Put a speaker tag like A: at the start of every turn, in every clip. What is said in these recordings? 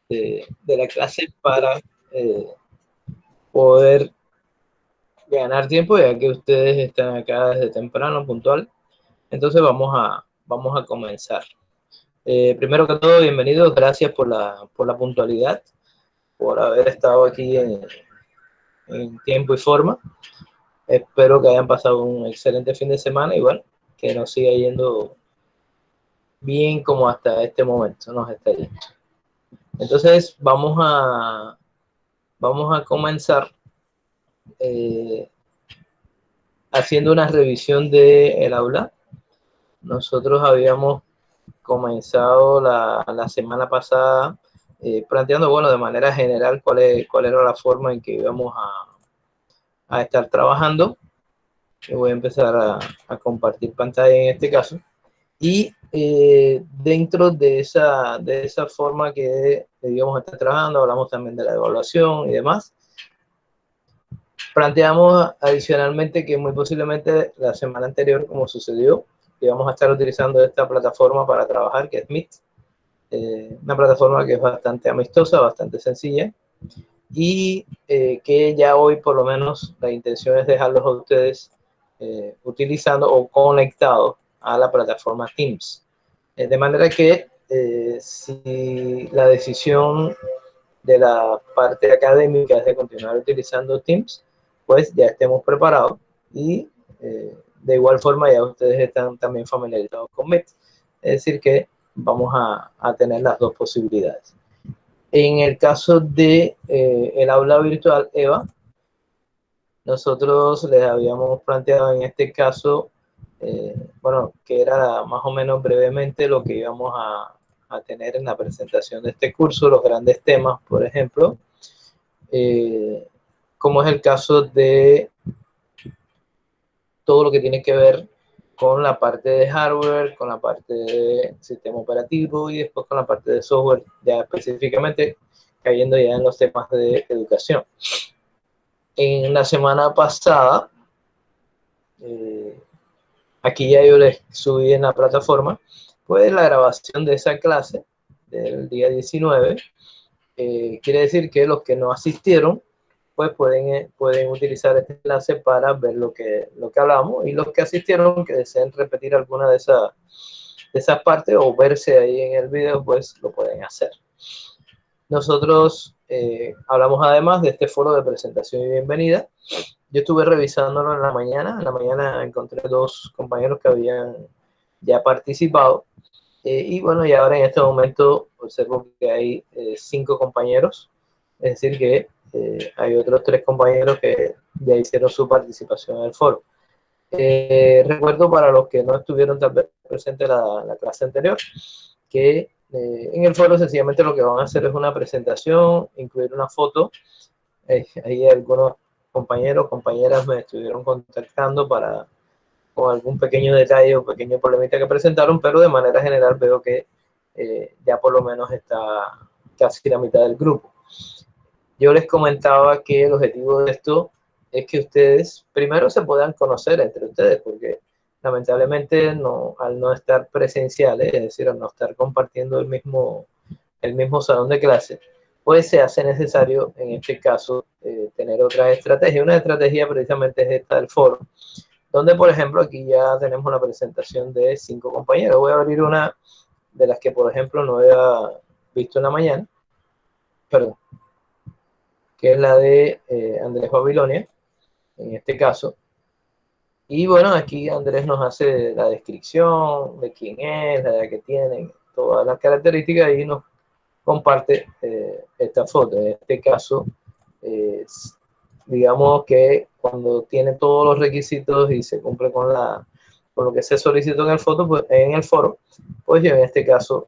A: de la clase para poder ganar tiempo, ya que ustedes están acá desde temprano, puntual. Entonces vamos a comenzar. Primero que todo, bienvenidos, gracias por la puntualidad, por haber estado aquí en tiempo y forma. Espero que hayan pasado un excelente fin de semana y bueno, que nos siga yendo bien como hasta este momento nos está yendo. Entonces vamos a comenzar haciendo una revisión del aula. Nosotros habíamos comenzado la semana pasada planteando, bueno, de manera general cuál era la forma en que íbamos a estar trabajando. Voy a empezar a compartir pantalla en este caso. Y dentro de esa forma que íbamos a estar trabajando, hablamos también de la evaluación y demás. Planteamos adicionalmente que muy posiblemente la semana anterior, como sucedió, íbamos a estar utilizando esta plataforma para trabajar, que es Meet. Una plataforma que es bastante amistosa, bastante sencilla, y que ya hoy por lo menos la intención es dejarlos a ustedes utilizando o conectados a la plataforma Teams. De manera que si la decisión de la parte académica es de continuar utilizando Teams, pues ya estemos preparados y de igual forma ya ustedes están también familiarizados con Meet. Es decir que vamos a tener las dos posibilidades. En el caso de el aula virtual EVA, nosotros les habíamos planteado en este caso, bueno, que era más o menos brevemente lo que íbamos a tener en la presentación de este curso, los grandes temas, por ejemplo, como es el caso de todo lo que tiene que ver con la parte de hardware, con la parte de sistema operativo y después con la parte de software, ya específicamente cayendo ya en los temas de educación. En la semana pasada, aquí ya yo les subí en la plataforma, pues la grabación de esa clase del día 19. Quiere decir que los que no asistieron, pues pueden utilizar este enlace para ver lo que hablamos, y los que asistieron, que deseen repetir alguna de esas partes o verse ahí en el video, pues lo pueden hacer. Nosotros hablamos además de este foro de presentación y bienvenida. Yo estuve revisándolo en la mañana encontré 2 compañeros que habían ya participado, y bueno, y ahora en este momento observo que hay 5 compañeros, es decir que hay otros 3 compañeros que ya hicieron su participación en el foro. Recuerdo para los que no estuvieron tal vez presentes la clase anterior, que en el foro sencillamente lo que van a hacer es una presentación, incluir una foto. Ahí algunos compañeros, compañeras me estuvieron contactando con algún pequeño detalle o pequeño problemita que presentaron, pero de manera general veo que ya por lo menos está casi la mitad del grupo. Yo les comentaba que el objetivo de esto es que ustedes primero se puedan conocer entre ustedes, porque lamentablemente al no estar presenciales, es decir, al no estar compartiendo el mismo salón de clase, pues se hace necesario en este caso tener otra estrategia. Una estrategia precisamente es esta del foro, donde por ejemplo aquí ya tenemos una presentación de 5 compañeros. Voy a abrir una de las que por ejemplo no había visto en la mañana, perdón, que es la de Andrés Babilonia, en este caso. Y bueno, aquí Andrés nos hace la descripción de quién es, la edad que tiene, todas las características, y nos comparte esta foto. En este caso, digamos que cuando tiene todos los requisitos y se cumple con lo que se solicitó en el foro, pues yo en este caso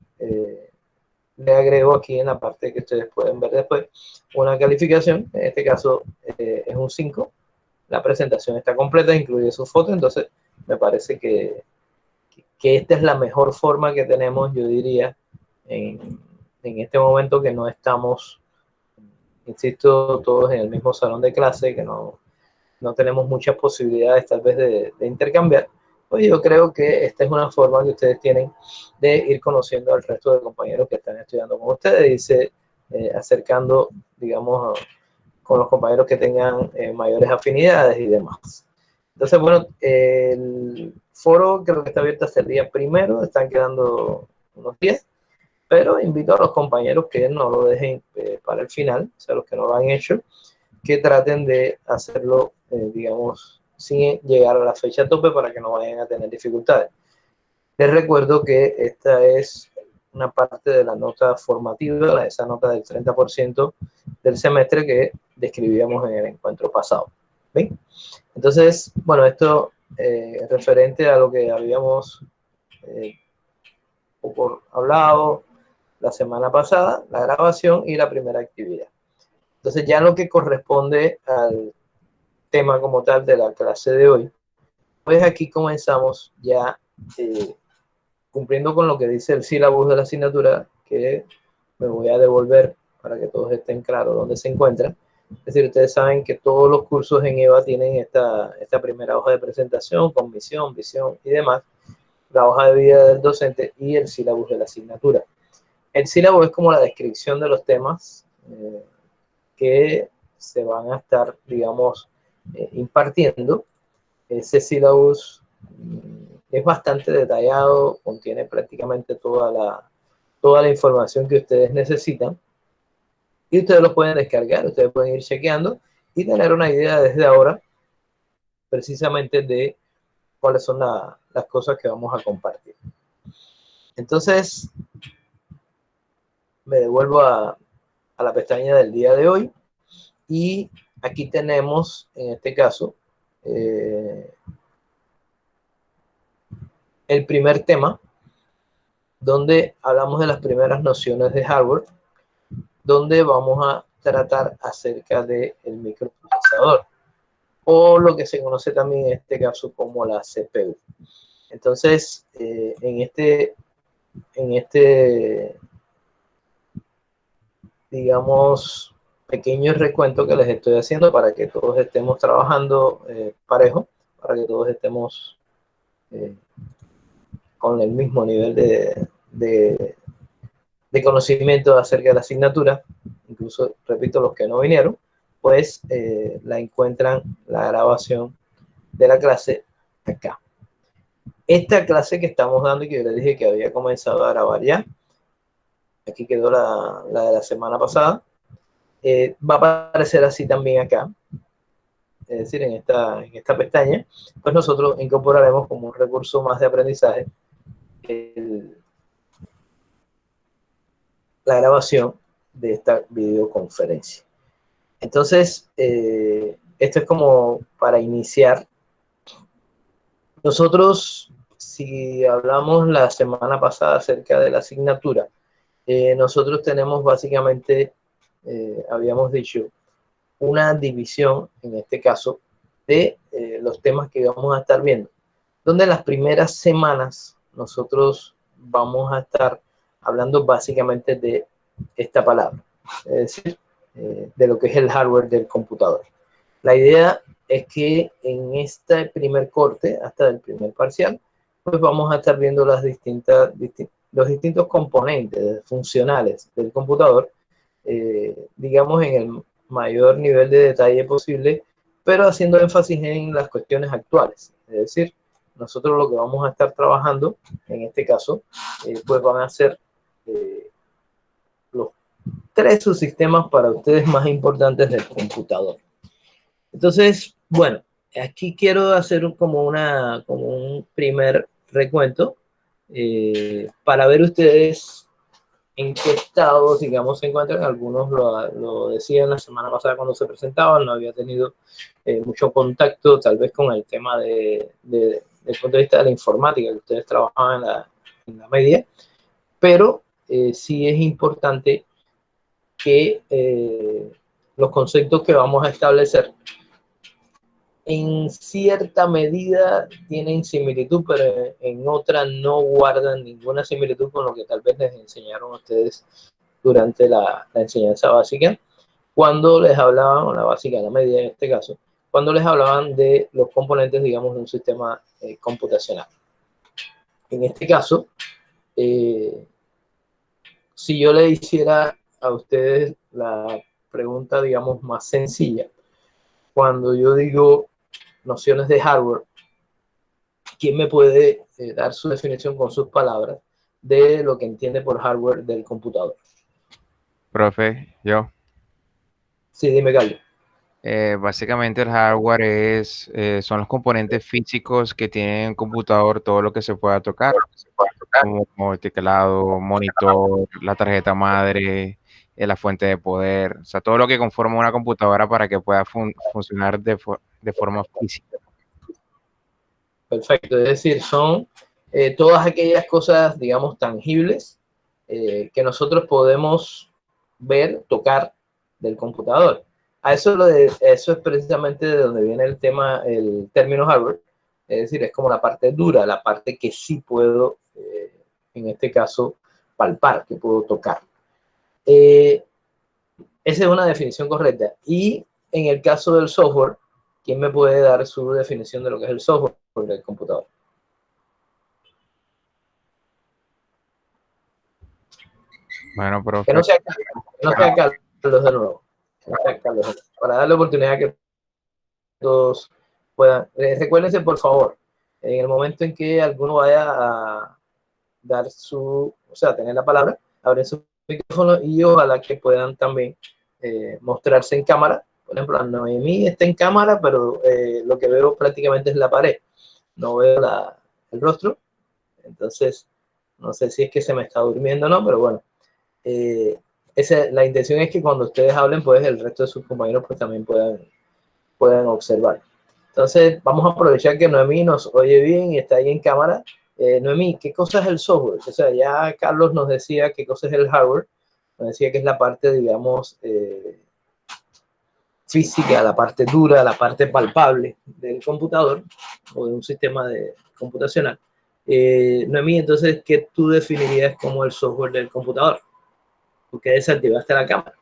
A: le agrego aquí en la parte que ustedes pueden ver después una calificación. En este caso es un 5. La presentación está completa, incluye su foto. Entonces me parece que esta es la mejor forma que tenemos, yo diría, en este momento que no estamos, insisto, todos en el mismo salón de clase, que no tenemos muchas posibilidades tal vez de intercambiar. Pues yo creo que esta es una forma que ustedes tienen de ir conociendo al resto de compañeros que están estudiando con ustedes. Dice acercando, digamos, con los compañeros que tengan mayores afinidades y demás. Entonces, bueno, el foro creo que está abierto hasta el día 1, están quedando unos 10, pero invito a los compañeros que no lo dejen para el final, o sea, los que no lo han hecho, que traten de hacerlo, digamos, sin llegar a la fecha tope para que no vayan a tener dificultades. Les recuerdo que esta es una parte de la nota formativa, esa nota del 30% del semestre que describíamos en el encuentro pasado. ¿Bien? Entonces, bueno, esto referente a lo que habíamos hablado la semana pasada, la grabación y la primera actividad. Entonces, ya lo que corresponde al tema como tal de la clase de hoy, pues aquí comenzamos ya cumpliendo con lo que dice el sílabus de la asignatura, que me voy a devolver para que todos estén claros dónde se encuentran. Es decir, ustedes saben que todos los cursos en EVA tienen esta primera hoja de presentación con misión, visión y demás, la hoja de vida del docente y el sílabus de la asignatura. El sílabus es como la descripción de los temas que se van a estar, digamos, impartiendo. Ese sílabus es bastante detallado, contiene prácticamente toda la información que ustedes necesitan y ustedes lo pueden descargar, ustedes pueden ir chequeando y tener una idea desde ahora precisamente de cuáles son las cosas que vamos a compartir. Entonces, me devuelvo a la pestaña del día de hoy y aquí tenemos, en este caso, el primer tema, donde hablamos de las primeras nociones de hardware, donde vamos a tratar acerca del microprocesador, o lo que se conoce también en este caso como la CPU. Entonces, en este, digamos, pequeño recuento que les estoy haciendo para que todos estemos trabajando parejo, para que todos estemos con el mismo nivel de conocimiento acerca de la asignatura, incluso, repito, los que no vinieron, pues la encuentran la grabación de la clase acá. Esta clase que estamos dando y que yo les dije que había comenzado a grabar ya, aquí quedó la de la semana pasada, va a aparecer así también acá, es decir, en esta pestaña, pues nosotros incorporaremos como un recurso más de aprendizaje la grabación de esta videoconferencia. Entonces, esto es como para iniciar. Nosotros, si hablamos la semana pasada acerca de la asignatura, nosotros tenemos básicamente, habíamos dicho, una división, en este caso, de los temas que vamos a estar viendo, donde las primeras semanas nosotros vamos a estar hablando básicamente de esta palabra, es decir, de lo que es el hardware del computador. La idea es que en este primer corte, hasta el primer parcial, pues vamos a estar viendo los distintos componentes funcionales del computador, digamos en el mayor nivel de detalle posible, pero haciendo énfasis en las cuestiones actuales. Es decir, nosotros lo que vamos a estar trabajando, en este caso, pues van a ser los 3 subsistemas para ustedes más importantes del computador. Entonces, bueno, aquí quiero hacer como un primer recuento para ver ustedes en qué estado, digamos, se encuentran. Algunos lo decían la semana pasada cuando se presentaban, no había tenido mucho contacto tal vez con el tema del punto de vista de la informática, que ustedes trabajaban en la media, pero sí es importante que los conceptos que vamos a establecer en cierta medida tienen similitud, pero en otra no guardan ninguna similitud con lo que tal vez les enseñaron a ustedes durante la enseñanza básica, cuando les hablaban, o la básica, la media en este caso, cuando les hablaban de los componentes, digamos, de un sistema computacional. En este caso, si yo le hiciera a ustedes la pregunta, digamos, más sencilla. Cuando yo digo nociones de hardware, ¿quién me puede dar su definición con sus palabras de lo que entiende por hardware del computador?
B: Profe, yo.
A: Sí, dime, Carlos.
B: Básicamente el hardware son los componentes físicos que tiene un computador, todo lo que se pueda tocar, como el teclado, monitor, la tarjeta madre, la fuente de poder, o sea, todo lo que conforma una computadora para que pueda funcionar de forma física.
A: Perfecto, es decir, son todas aquellas cosas, digamos, tangibles que nosotros podemos ver, tocar del computador. Eso es precisamente de donde viene el tema, el término hardware, es decir, es como la parte dura, la parte que sí puedo, en este caso, palpar, que puedo tocar. Eh, Esa es una definición correcta. Y en el caso del software, ¿quién me puede dar su definición de lo que es el software del computador?
B: Bueno,
A: Que
B: profe,
A: no sea Carlos, que no sea Carlos de nuevo. Que no sea Carlos, para darle oportunidad a que todos puedan. Recuérdense, por favor, en el momento en que alguno vaya a dar o sea, tener la palabra, abren su micrófono y ojalá que puedan también mostrarse en cámara. Por ejemplo, Noemí está en cámara, pero lo que veo prácticamente es la pared. No veo el rostro. Entonces, no sé si es que se me está durmiendo o no, pero bueno. Eh, la intención es que cuando ustedes hablen, pues el resto de sus compañeros pues también puedan observar. Entonces, vamos a aprovechar que Noemí nos oye bien y está ahí en cámara. Noemí, ¿qué cosa es el software? O sea, ya Carlos nos decía qué cosa es el hardware, nos decía que es la parte, digamos, física, la parte dura, la parte palpable del computador o de un sistema computacional. Noemí, entonces, ¿qué tú definirías como el software del computador? Porque desactivaste la cámara.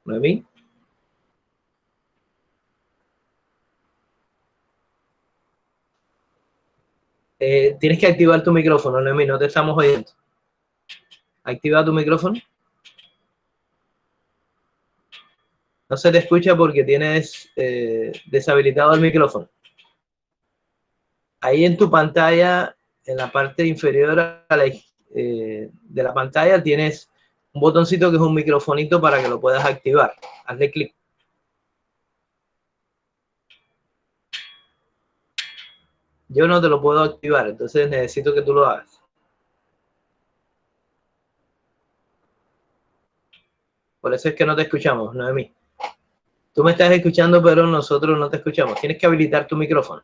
A: Noemí, tienes que activar tu micrófono, Noemí, no te estamos oyendo. Activa tu micrófono. No se te escucha porque tienes deshabilitado el micrófono. Ahí en tu pantalla, en la parte inferior de la pantalla, tienes un botoncito que es un microfonito para que lo puedas activar. Hazle clic. Yo no te lo puedo activar, entonces necesito que tú lo hagas. Por eso es que no te escuchamos, Noemí. Tú me estás escuchando, pero nosotros no te escuchamos. Tienes que habilitar tu micrófono.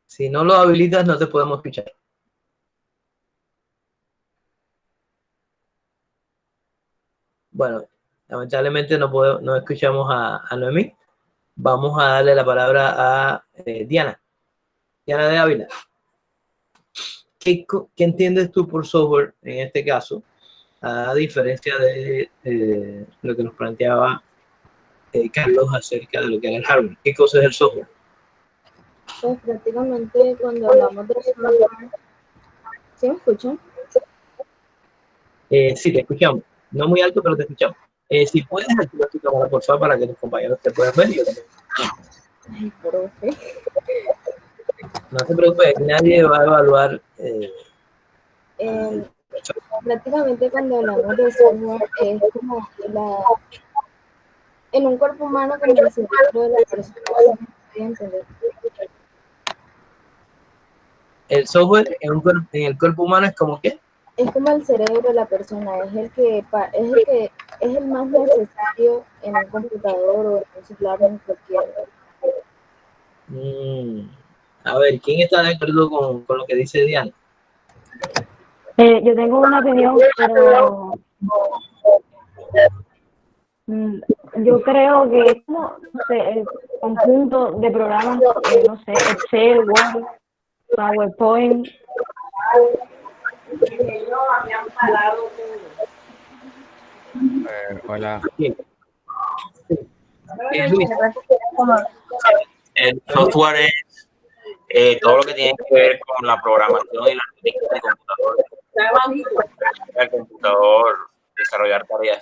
A: Si no lo habilitas, no te podemos escuchar. Bueno, lamentablemente no escuchamos a Noemí. Vamos a darle la palabra a Diana. Diana de Ávila. ¿Qué entiendes tú por software en este caso? A diferencia de lo que nos planteaba Carlos acerca de lo que era el hardware. ¿Qué cosa es el software?
C: Pues prácticamente cuando hablamos de software, ¿sí me escuchan?
A: Sí, te escuchamos. No muy alto, pero te escuchamos. Si puedes activar tu cámara, por favor, para que tus compañeros te puedan ver.
C: Ay, profe.
A: No te preocupes, nadie va a evaluar.
C: Eh, Prácticamente cuando hablamos de software es como en un cuerpo humano como el cerebro de la persona, ¿sí me entender?
A: El software en el cuerpo humano es como que.
C: Es como el cerebro de la persona, es el más necesario en un computador o en un celular o en cualquier.
A: A ver, ¿quién está de acuerdo con lo que dice Diana?
D: Yo tengo una opinión, pero mm, yo creo que es como no sé, el conjunto de programas, no sé, Excel, Word, PowerPoint.
B: hola.
A: Sí. Luis,
E: El software es todo lo que tiene que ver con la programación y la técnica de computador. El computador desarrollar tareas.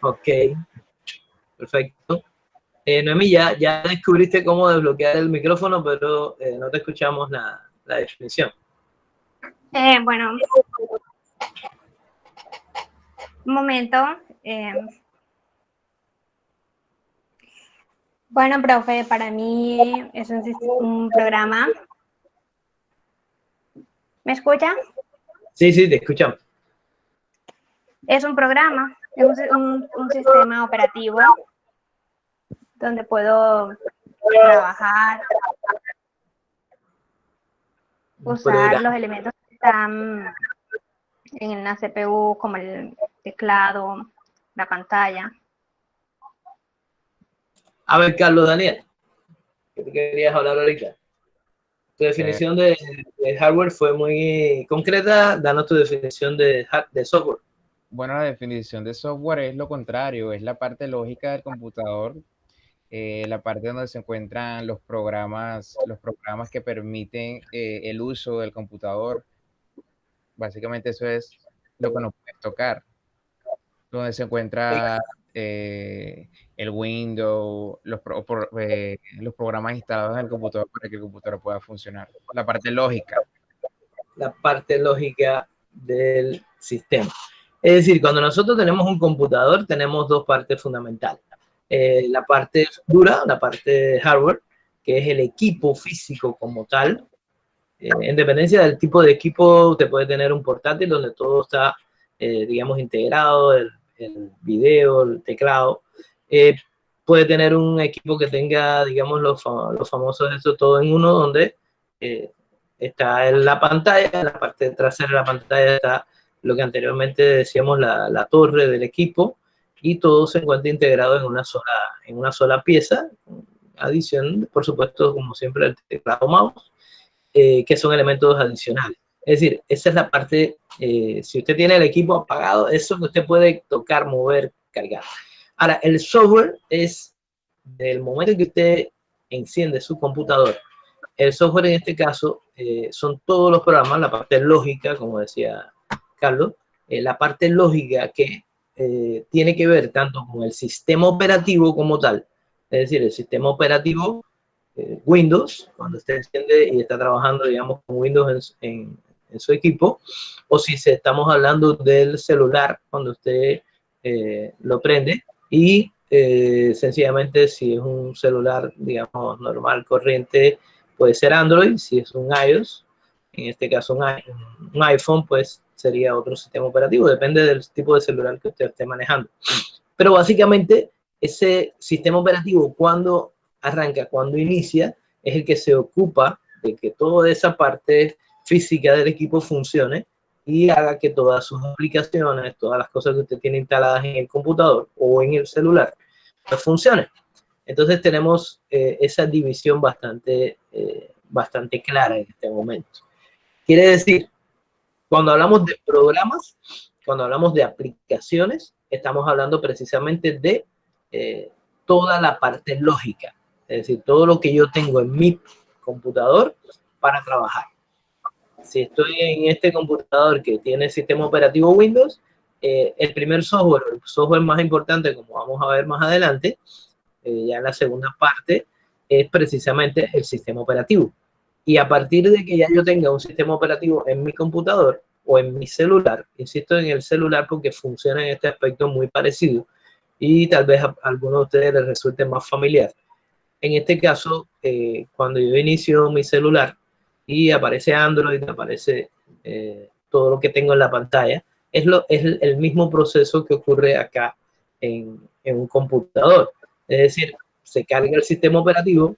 A: ok, perfecto. Noemí, ya descubriste cómo desbloquear el micrófono, pero no te escuchamos la definición.
F: Bueno, un momento. Bueno, profe, para mí es un programa. ¿Me escucha?
A: Sí, te escuchamos.
F: Es un programa, es un sistema operativo donde puedo trabajar, usar los elementos que están en la CPU, como el teclado, la pantalla.
A: A ver, Carlos Daniel, ¿qué te querías hablar ahorita? Tu definición de hardware fue muy concreta. Danos tu definición de software.
B: Bueno, la definición de software es lo contrario, es la parte lógica del computador, la parte donde se encuentran los programas que permiten el uso del computador. Básicamente eso es lo que nos puede tocar, donde se encuentra el Windows, los programas instalados en el computador para que el computador pueda funcionar. La parte lógica.
A: La parte lógica del sistema. Es decir, cuando nosotros tenemos un computador, tenemos dos partes fundamentales. La parte dura, la parte hardware, que es el equipo físico como tal. En dependencia del tipo de equipo, usted puede tener un portátil donde todo está, digamos, integrado, el video, el teclado. Puede tener un equipo que tenga, digamos, los famosos, esto todo en uno, donde está en la pantalla, en la parte trasera de la pantalla está lo que anteriormente decíamos la torre del equipo, y todo se encuentra integrado en una sola pieza, adición, por supuesto, como siempre, el teclado mouse, que son elementos adicionales. Es decir, esa es la parte, si usted tiene el equipo apagado, eso que usted puede tocar, mover, cargar. Ahora, el software es del momento en que usted enciende su computador. El software en este caso son todos los programas, la parte lógica, como decía Carlos, la parte lógica que tiene que ver tanto con el sistema operativo como tal, es decir, el sistema operativo Windows, cuando usted enciende y está trabajando, digamos, con Windows en su equipo, o si estamos hablando del celular, cuando usted lo prende y sencillamente si es un celular, digamos, normal, corriente, puede ser Android. Si es un iOS, en este caso un iPhone, pues sería otro sistema operativo, depende del tipo de celular que usted esté manejando. Pero básicamente ese sistema operativo, cuando arranca, cuando inicia, es el que se ocupa de que toda esa parte física del equipo funcione y haga que todas sus aplicaciones, todas las cosas que usted tiene instaladas en el computador o en el celular, pues funcionen. Entonces tenemos esa división bastante clara en este momento. Quiere decir, cuando hablamos de programas, cuando hablamos de aplicaciones, estamos hablando precisamente de toda la parte lógica, es decir, todo lo que yo tengo en mi computador para trabajar. Si estoy en este computador que tiene el sistema operativo Windows, el primer software, el software más importante, como vamos a ver más adelante, ya en la segunda parte, es precisamente el sistema operativo. Y a partir de que ya yo tenga un sistema operativo en mi computador o en mi celular, insisto en el celular porque funciona en este aspecto muy parecido y tal vez a algunos de ustedes les resulte más familiar. En este caso, cuando yo inicio mi celular y aparece Android, aparece todo lo que tengo en la pantalla, es el mismo proceso que ocurre acá en un computador. Es decir, se carga el sistema operativo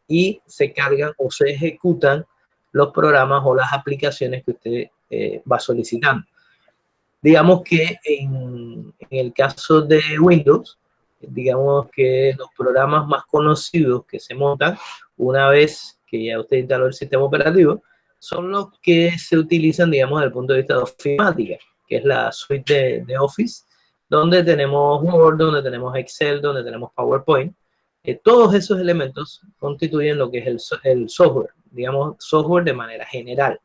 A: y se cargan o se ejecutan los programas o las aplicaciones que usted va solicitando. Digamos que en el caso de Windows, digamos que los programas más conocidos que se montan una vez que ya usted instaló el sistema operativo son los que se utilizan, digamos, desde el punto de vista de ofimática, que es la suite de Office, donde tenemos Word, donde tenemos Excel, donde tenemos PowerPoint. Todos esos elementos constituyen lo que es el software, digamos, software de manera general.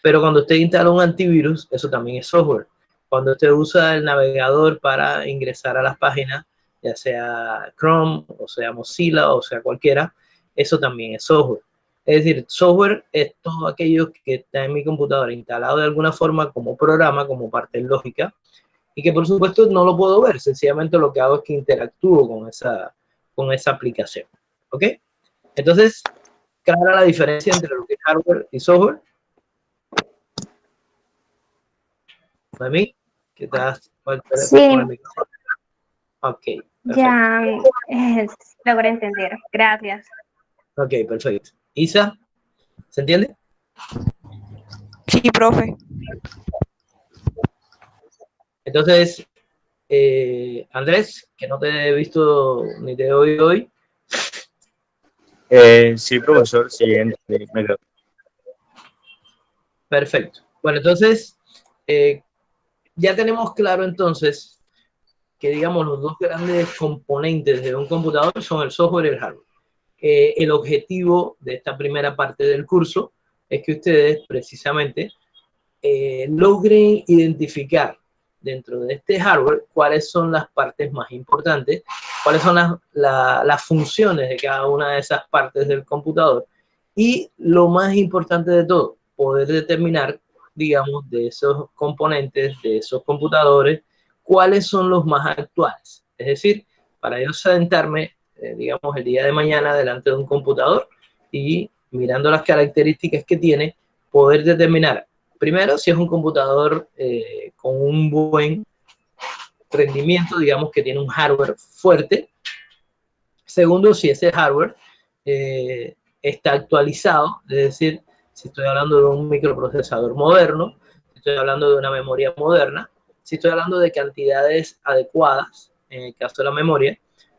A: Pero cuando usted instala un antivirus, eso también es software. Cuando usted usa el navegador para ingresar a las páginas, ya sea Chrome, o sea Mozilla, o sea cualquiera, eso también es software. Es decir, software es todo aquello que está en mi computadora instalado de alguna forma como programa, como parte lógica, y que por supuesto no lo puedo ver. Sencillamente lo que hago es que interactúo con esa aplicación. ¿Ok? Entonces, clara la diferencia entre lo que es hardware y software. ¿Para mí? ¿Qué estás?
F: Sí,
A: Ok, perfecto.
F: ya logré entender. Gracias.
A: Ok, perfecto. Isa, ¿se entiende?
G: Sí, profe.
A: Entonces, Andrés, que no te he visto ni te he oído hoy.
H: Sí, profesor, sí, entendí.
A: Perfecto. Bueno, entonces, ya tenemos claro entonces que, digamos, los dos grandes componentes de un computador son el software y el hardware. El objetivo de esta primera parte del curso es que ustedes precisamente logren identificar dentro de este hardware cuáles son las partes más importantes, cuáles son las funciones de cada una de esas partes del computador y lo más importante de todo, poder determinar, digamos, de esos componentes, de esos computadores, cuáles son los más actuales. Es decir, para yo sentarme, digamos, el día de mañana delante de un computador y mirando las características que tiene, poder determinar primero, si es un computador con un buen rendimiento, digamos que tiene un hardware fuerte. Segundo, si ese hardware está actualizado, es decir, si estoy hablando de un microprocesador moderno, si estoy hablando de una memoria moderna, si estoy hablando de cantidades adecuadas, en el caso de la memoria,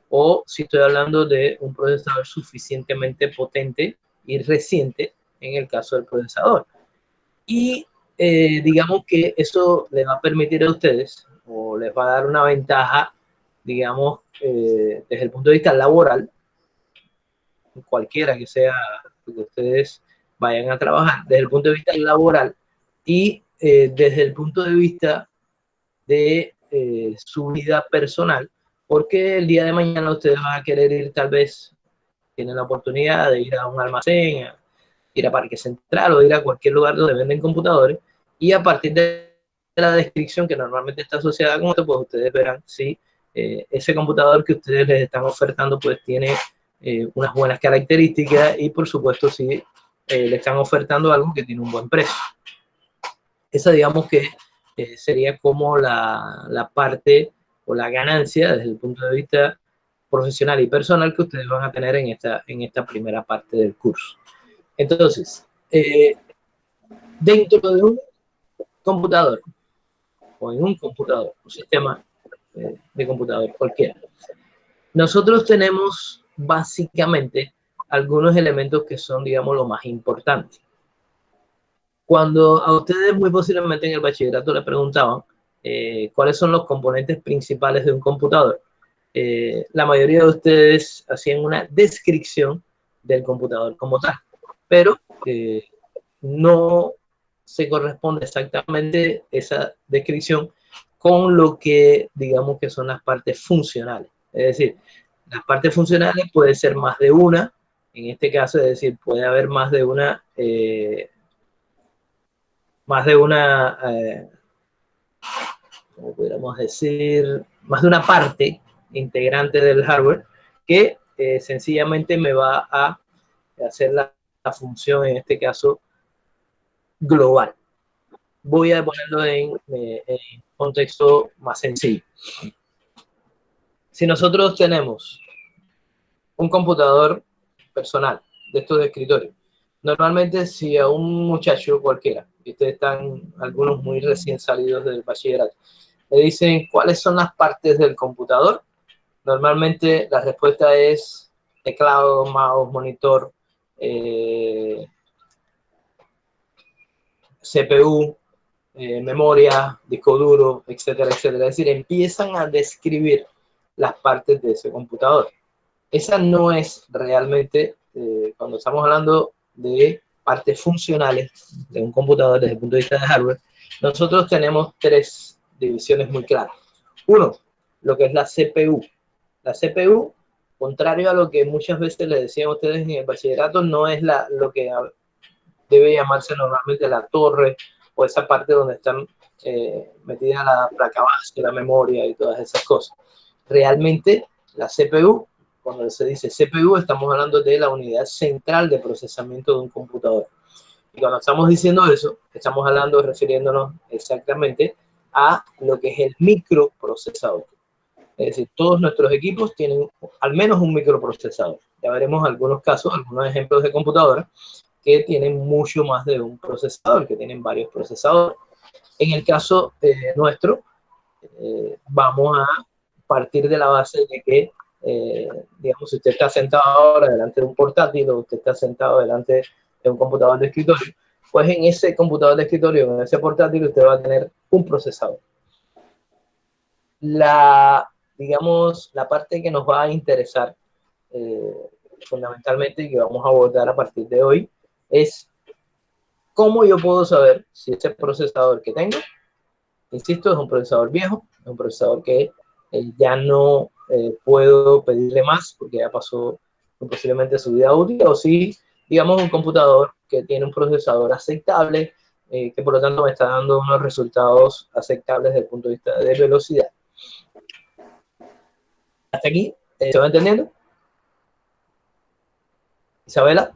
A: o si estoy hablando de un procesador suficientemente potente y reciente, en el caso del procesador. Y digamos que eso les va a permitir a ustedes, o les va a dar una ventaja, digamos, desde el punto de vista laboral, cualquiera que sea que ustedes vayan a trabajar, desde el punto de vista laboral y desde el punto de vista de su vida personal, porque el día de mañana ustedes van a querer ir, tal vez tienen la oportunidad de ir a un almacén, ir a Parque Central o ir a cualquier lugar donde venden computadores, y a partir de la descripción que normalmente está asociada con esto, pues ustedes verán si ese computador que ustedes les están ofertando pues tiene unas buenas características y por supuesto si le están ofertando algo que tiene un buen precio. Esa digamos que sería como la parte o la ganancia desde el punto de vista profesional y personal que ustedes van a tener en esta primera parte del curso. Entonces, dentro de un computador o en un computador, un sistema de computador cualquiera, nosotros tenemos básicamente algunos elementos que son, digamos, lo más importantes. Cuando a ustedes muy posiblemente en el bachillerato le preguntaban cuáles son los componentes principales de un computador, la mayoría de ustedes hacían una descripción del computador como tal, pero no se corresponde exactamente esa descripción con lo que digamos que son las partes funcionales. Es decir, las partes funcionales puede ser más de una, en este caso, es decir, puede haber más de una, como pudiéramos decir, más de una parte integrante del hardware que sencillamente me va a hacer la función, en este caso, global. Voy a ponerlo en contexto más sencillo. Si nosotros tenemos un computador personal de estos de escritorio, normalmente si a un muchacho cualquiera, y ustedes están algunos muy recién salidos del bachillerato, le dicen cuáles son las partes del computador, normalmente la respuesta es teclado, mouse, monitor, CPU, memoria, disco duro, etcétera, etcétera. Es decir, empiezan a describir las partes de ese computador. Esa no es realmente, cuando estamos hablando de partes funcionales de un computador desde el punto de vista de hardware, nosotros tenemos tres divisiones muy claras. Uno, lo que es la CPU. La CPU, contrario a lo que muchas veces les decían a ustedes en el bachillerato, no es lo que debe llamarse normalmente la torre o esa parte donde están metida la placa base, la memoria y todas esas cosas. Realmente la CPU, cuando se dice CPU, estamos hablando de la unidad central de procesamiento de un computador. Y cuando estamos diciendo eso, estamos hablando, refiriéndonos exactamente a lo que es el microprocesador. Es decir, todos nuestros equipos tienen al menos un microprocesador. Ya veremos algunos casos, algunos ejemplos de computadoras que tienen mucho más de un procesador, que tienen varios procesadores. En el caso nuestro, vamos a partir de la base de que, digamos, si usted está sentado ahora delante de un portátil o usted está sentado delante de un computador de escritorio, pues en ese computador de escritorio, en ese portátil, usted va a tener un procesador. Digamos, la parte que nos va a interesar fundamentalmente y que vamos a abordar a partir de hoy es cómo yo puedo saber si ese procesador que tengo, insisto, es un procesador viejo, es un procesador que ya no puedo pedirle más porque ya pasó posiblemente su vida útil, o si, digamos, un computador que tiene un procesador aceptable, que por lo tanto me está dando unos resultados aceptables desde el punto de vista de velocidad. ¿Hasta aquí? ¿Se va entendiendo? Isabela,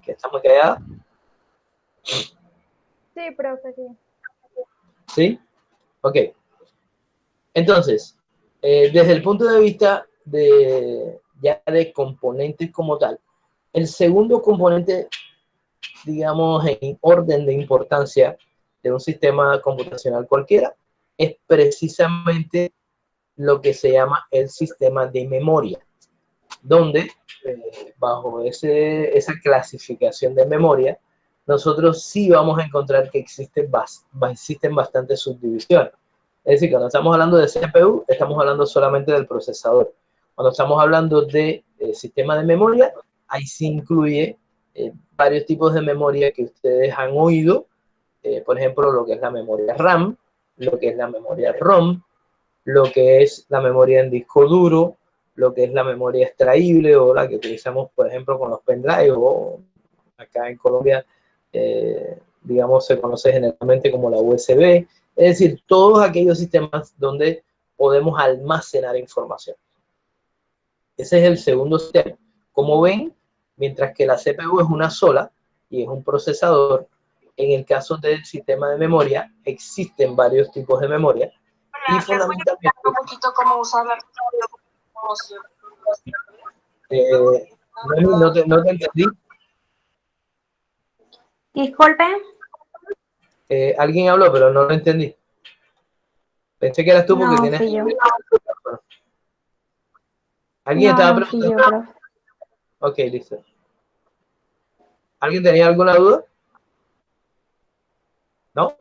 A: que está muy callada.
C: Sí, profe, sí.
A: ¿Sí? Ok. Entonces, desde el punto de vista ya de componentes como tal, el segundo componente, digamos, en orden de importancia de un sistema computacional cualquiera, es precisamente lo que se llama el sistema de memoria, donde bajo esa clasificación de memoria, nosotros sí vamos a encontrar que existen bastantes subdivisiones. Es decir, cuando estamos hablando de CPU, estamos hablando solamente del procesador. Cuando estamos hablando de sistema de memoria, ahí sí incluye varios tipos de memoria que ustedes han oído, por ejemplo, lo que es la memoria RAM, lo que es la memoria ROM, lo que es la memoria en disco duro, lo que es la memoria extraíble o la que utilizamos, por ejemplo, con los pendrive o acá en Colombia, digamos, se conoce generalmente como la USB. Es decir, todos aquellos sistemas donde podemos almacenar información. Ese es el segundo sistema. Como ven, mientras que la CPU es una sola y es un procesador, en el caso del sistema de memoria existen varios tipos de memoria. Y fundamentalmente,
I: un poquito cómo usar la
A: no te entendí.
F: Disculpe.
A: Alguien habló, pero no lo entendí. Pensé que eras tú porque
F: No,
A: tienes...
F: fui yo.
A: ¿Alguien
F: No,
A: estaba
F: no, fui yo,
A: preguntando?
F: profe.
A: Ok, listo. ¿Alguien tenía alguna duda? ¿No?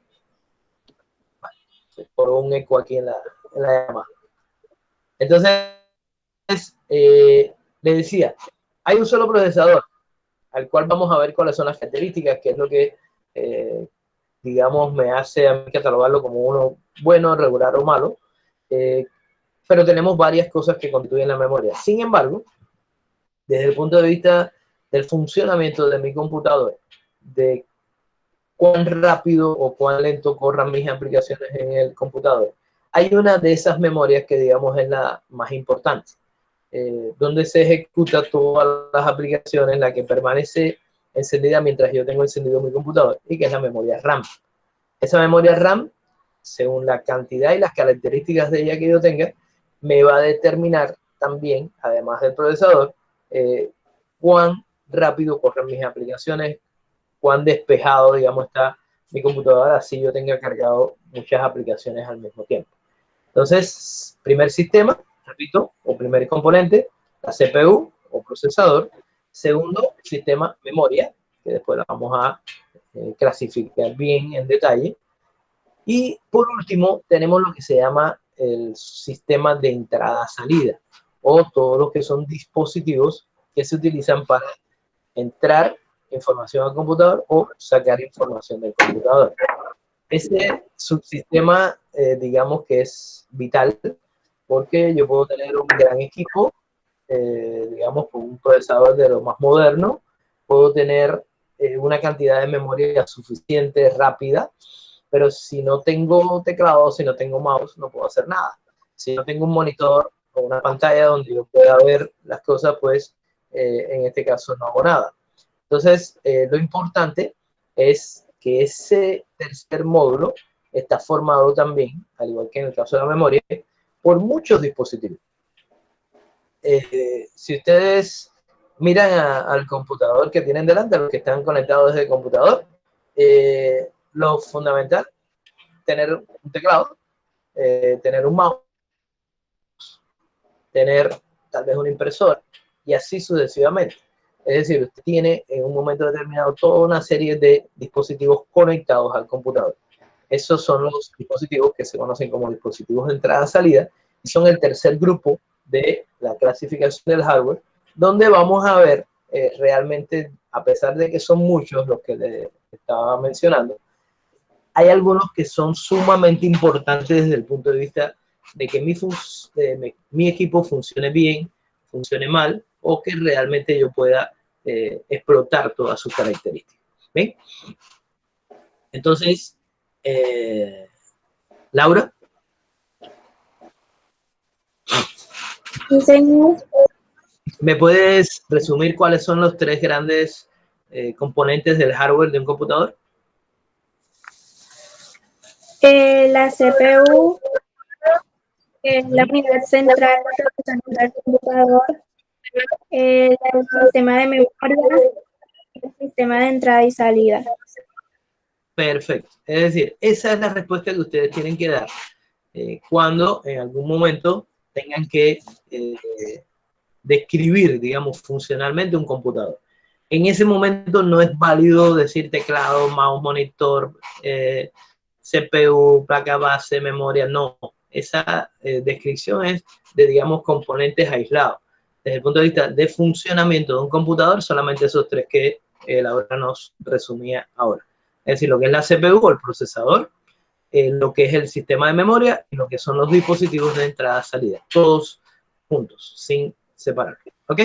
A: Por un eco aquí en la llamada. Entonces, le decía, hay un solo procesador al cual vamos a ver cuáles son las características, que es lo que, digamos, me hace a mí catalogarlo como uno bueno, regular o malo. Pero tenemos varias cosas que constituyen la memoria. Sin embargo, desde el punto de vista del funcionamiento de mi computador, de cuán rápido o cuán lento corran mis aplicaciones en el computador, hay una de esas memorias que, digamos, es la más importante, donde se ejecuta todas las aplicaciones, la que permanece encendida mientras yo tengo encendido mi computador, y que es la memoria RAM. Esa memoria RAM, según la cantidad y las características de ella que yo tenga, me va a determinar también, además del procesador, cuán rápido corren mis aplicaciones, cuán despejado, digamos, está mi computadora, así yo tenga cargado muchas aplicaciones al mismo tiempo. Entonces, primer sistema, repito, o primer componente, la CPU o procesador. Segundo, sistema memoria, que después la vamos a clasificar bien en detalle. Y por último, tenemos lo que se llama el sistema de entrada-salida, o todos los que son dispositivos que se utilizan para entrar información al computador o sacar información del computador. Ese subsistema, digamos que es vital, porque yo puedo tener un gran equipo, digamos, con un procesador de lo más moderno, puedo tener una cantidad de memoria suficiente, rápida, pero si no tengo teclado, si no tengo mouse, no puedo hacer nada. Si no tengo un monitor o una pantalla donde yo pueda ver las cosas, pues en este caso no hago nada. Entonces, lo importante es que ese tercer módulo está formado también, al igual que en el caso de la memoria, por muchos dispositivos. Si ustedes miran al computador que tienen delante, a los que están conectados desde el computador, lo fundamental, tener un teclado, tener un mouse, tener tal vez una impresora, y así sucesivamente. Es decir, usted tiene en un momento determinado toda una serie de dispositivos conectados al computador. Esos son los dispositivos que se conocen como dispositivos de entrada-salida, y son el tercer grupo de la clasificación del hardware, donde vamos a ver realmente, a pesar de que son muchos los que les estaba mencionando, hay algunos que son sumamente importantes desde el punto de vista de que mi equipo funcione bien, funcione mal, o que realmente yo pueda explotar todas sus características. ¿Ven? Entonces, Laura. ¿Me puedes resumir cuáles son los tres grandes componentes del hardware de un computador?
I: La CPU, la unidad central de procesamiento del computador, el sistema de memoria, el sistema de entrada y salida.
A: Perfecto. Es decir, esa es la respuesta que ustedes tienen que dar cuando en algún momento tengan que describir, digamos, funcionalmente un computador. En ese momento no es válido decir teclado, mouse, monitor, CPU, placa base, memoria, no. Esa descripción es de, digamos, componentes aislados. Desde el punto de vista de funcionamiento de un computador, solamente esos tres que Laura nos resumía ahora. Es decir, lo que es la CPU o el procesador, lo que es el sistema de memoria y lo que son los dispositivos de entrada-salida. Todos juntos, sin separar. ¿Ok?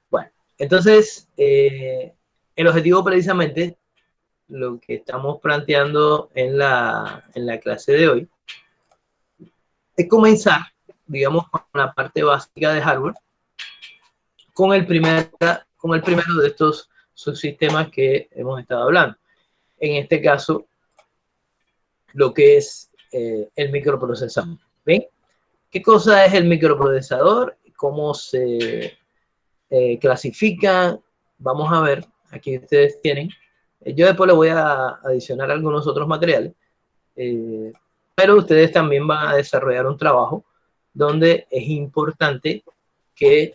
A: Bueno, entonces, el objetivo precisamente, lo que estamos planteando en la clase de hoy, es comenzar, digamos, con la parte básica de hardware, con el primero de estos subsistemas que hemos estado hablando. En este caso, lo que es el microprocesador. ¿Ven? ¿Qué cosa es el microprocesador? ¿Cómo se clasifica? Vamos a ver, aquí ustedes tienen. Yo después les voy a adicionar algunos otros materiales, pero ustedes también van a desarrollar un trabajo donde es importante que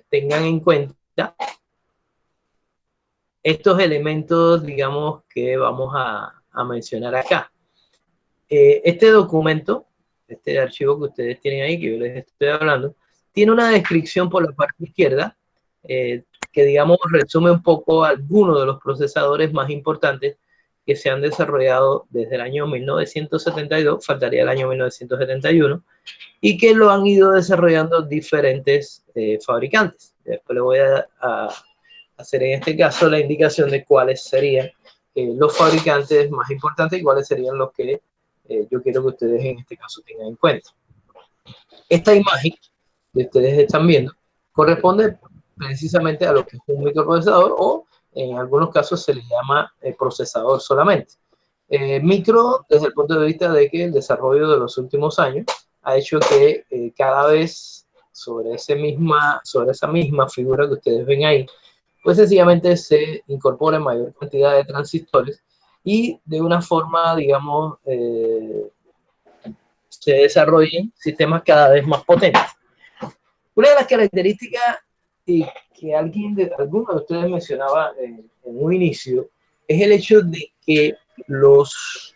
A: tengan en cuenta estos elementos, digamos, que vamos a mencionar acá. Este documento, este archivo que ustedes tienen ahí, que yo les estoy hablando, tiene una descripción por la parte izquierda, que digamos resume un poco algunos de los procesadores más importantes que se han desarrollado desde el año 1972, faltaría el año 1971, y que lo han ido desarrollando diferentes fabricantes. Después les voy a hacer en este caso la indicación de cuáles serían los fabricantes más importantes y cuáles serían los que yo quiero que ustedes en este caso tengan en cuenta. Esta imagen que ustedes están viendo corresponde precisamente a lo que es un microprocesador, o en algunos casos se le llama procesador solamente. Micro, desde el punto de vista de que el desarrollo de los últimos años ha hecho que cada vez sobre esa misma figura que ustedes ven ahí, pues sencillamente se incorpora mayor cantidad de transistores y de una forma, digamos, se desarrollen sistemas cada vez más potentes. Una de las características y que alguno de ustedes mencionaba en un inicio es el hecho de que los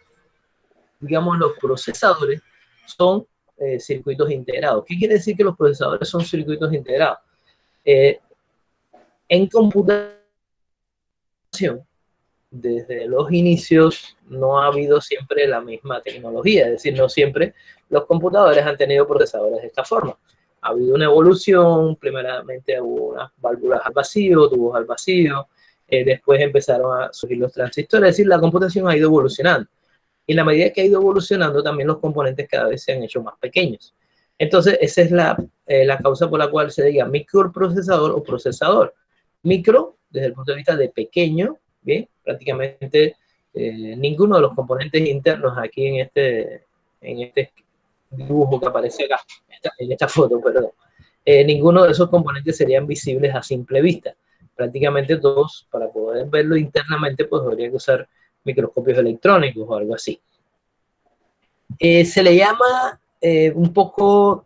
A: procesadores son circuitos integrados. ¿Qué quiere decir que los procesadores son circuitos integrados? En computación, desde los inicios no ha habido siempre la misma tecnología, es decir, no siempre los computadores han tenido procesadores de esta forma. Ha habido una evolución, primeramente hubo unas válvulas al vacío, tubos al vacío, después empezaron a surgir los transistores, es decir, la computación ha ido evolucionando. Y en la medida que ha ido evolucionando, también los componentes cada vez se han hecho más pequeños. Entonces, esa es la causa por la cual se diga microprocesador o procesador. Micro, desde el punto de vista de pequeño, bien, prácticamente ninguno de los componentes internos aquí en este dibujo que aparece acá, en esta foto, perdón, ninguno de esos componentes serían visibles a simple vista. Prácticamente todos, para poder verlo internamente, pues habría que usar microscopios electrónicos o algo así. Se le llama un poco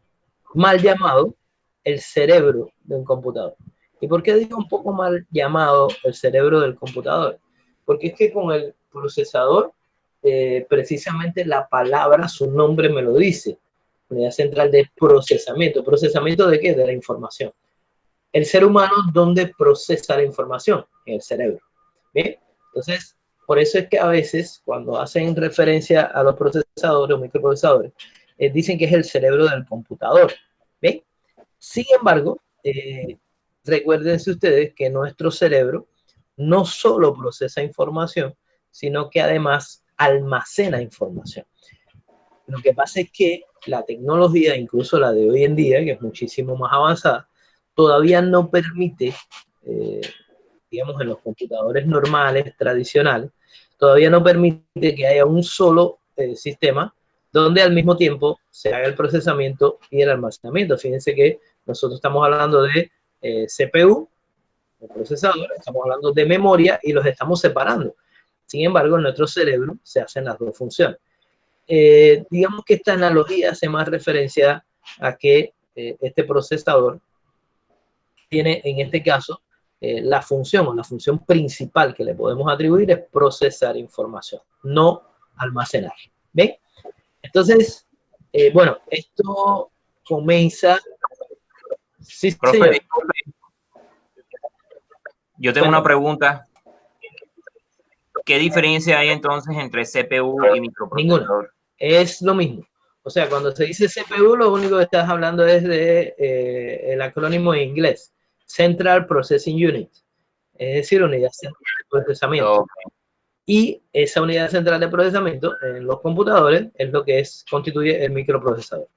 A: mal llamado el cerebro de un computador. ¿Y por qué digo un poco mal llamado el cerebro del computador? Porque es que con el procesador, precisamente la palabra, su nombre me lo dice. Unidad central de procesamiento. ¿Procesamiento de qué? De la información. El ser humano, ¿dónde procesa la información? En el cerebro. ¿Bien? Entonces, por eso es que a veces, cuando hacen referencia a los procesadores o microprocesadores, dicen que es el cerebro del computador. ¿Bien? Sin embargo, recuérdense ustedes que nuestro cerebro no solo procesa información, sino que además almacena información. Lo que pasa es que la tecnología, incluso la de hoy en día, que es muchísimo más avanzada, todavía no permite, digamos, en los computadores normales, tradicionales, todavía no permite que haya un solo sistema donde al mismo tiempo se haga el procesamiento y el almacenamiento. Fíjense que nosotros estamos hablando de CPU, el procesador, estamos hablando de memoria y los estamos separando. Sin embargo, en nuestro cerebro se hacen las dos funciones. Digamos que esta analogía hace más referencia a que este procesador tiene, en este caso, la función principal que le podemos atribuir es procesar información, no almacenar. ¿Ven? Entonces, bueno, esto comienza... Sí,
E: profe,
A: señor.
E: Yo tengo una pregunta. ¿Qué diferencia hay entonces entre CPU y microprocesador?
A: Ninguna. Es lo mismo. O sea, cuando se dice CPU, lo único que estás hablando es de el acrónimo en inglés, Central Processing Unit, es decir, unidad central de procesamiento.
E: Okay.
A: Y esa unidad central de procesamiento en los computadores es lo que constituye el microprocesador.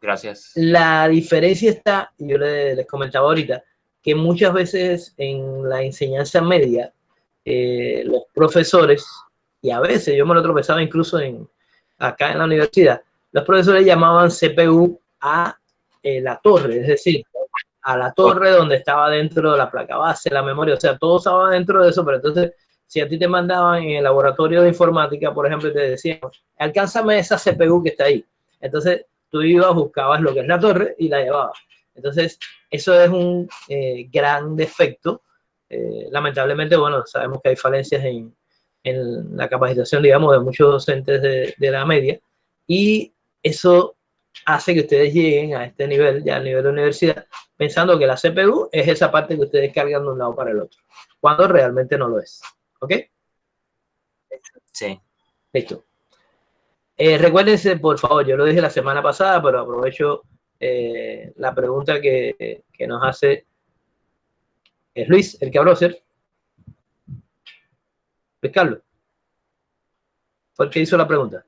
E: Gracias.
A: La diferencia está, yo les comentaba ahorita, que muchas veces en la enseñanza media, los profesores, y a veces yo me lo tropezaba incluso acá en la universidad, los profesores llamaban CPU a la torre, es decir, a la torre donde estaba dentro de la placa base, la memoria, o sea, todo estaba dentro de eso, pero entonces, si a ti te mandaban en el laboratorio de informática, por ejemplo, te decían, alcánzame esa CPU que está ahí. Entonces, tú ibas, buscabas lo que es la torre y la llevabas. Entonces, eso es un gran defecto. Lamentablemente, bueno, sabemos que hay falencias en la capacitación, digamos, de muchos docentes de la media, y eso hace que ustedes lleguen a este nivel, ya a nivel de universidad, pensando que la CPU es esa parte que ustedes cargan de un lado para el otro, cuando realmente no lo es. ¿Ok?
E: Sí.
A: Listo. Recuérdense, por favor, yo lo dije la semana pasada, pero aprovecho la pregunta que nos hace es Luis, el que habló, ¿cierto? Luis Carlos. ¿Fue el que hizo la pregunta?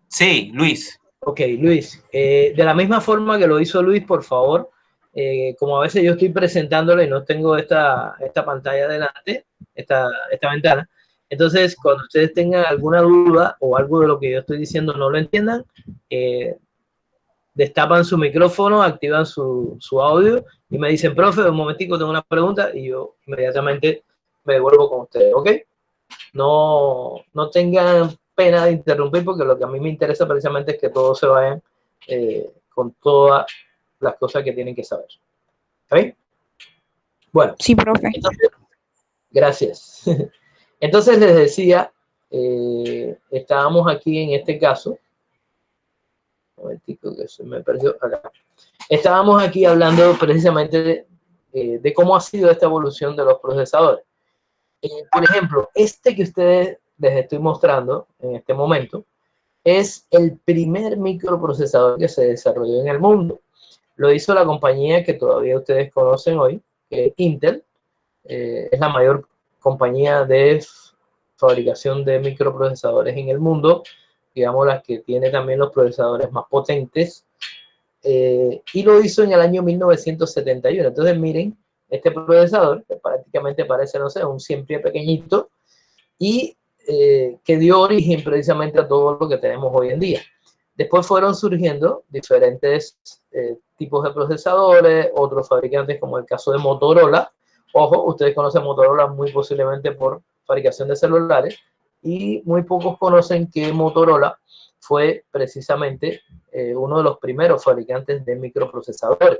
E: Sí, Luis.
A: Ok, Luis. De la misma forma que lo hizo Luis, por favor, como a veces yo estoy presentándolo y no tengo esta pantalla delante, esta ventana, entonces cuando ustedes tengan alguna duda o algo de lo que yo estoy diciendo no lo entiendan, destapan su micrófono, activan su audio y me dicen, profe, un momentico, tengo una pregunta, y yo inmediatamente me devuelvo con ustedes, ¿ok? No tengan pena de interrumpir, porque lo que a mí me interesa precisamente es que todos se vayan con todas las cosas que tienen que saber. ¿Está bien? Bueno.
G: Sí, profe.
A: Entonces, gracias. Entonces les decía, estábamos aquí en este caso. Un momentico que se me perdió acá. Estábamos aquí hablando precisamente de cómo ha sido esta evolución de los procesadores. Por ejemplo, este que ustedes les estoy mostrando en este momento es el primer microprocesador que se desarrolló en el mundo. Lo hizo la compañía que todavía ustedes conocen hoy, que es Intel. Es la mayor compañía de fabricación de microprocesadores en el mundo, digamos las que tiene también los procesadores más potentes, y lo hizo en el año 1971. Entonces miren, este procesador, que prácticamente parece, no sé, un 100 pie pequeñito, y que dio origen precisamente a todo lo que tenemos hoy en día. Después fueron surgiendo diferentes tipos de procesadores, otros fabricantes como el caso de Motorola. Ojo, ustedes conocen Motorola muy posiblemente por fabricación de celulares, y muy pocos conocen que Motorola fue precisamente uno de los primeros fabricantes de microprocesadores.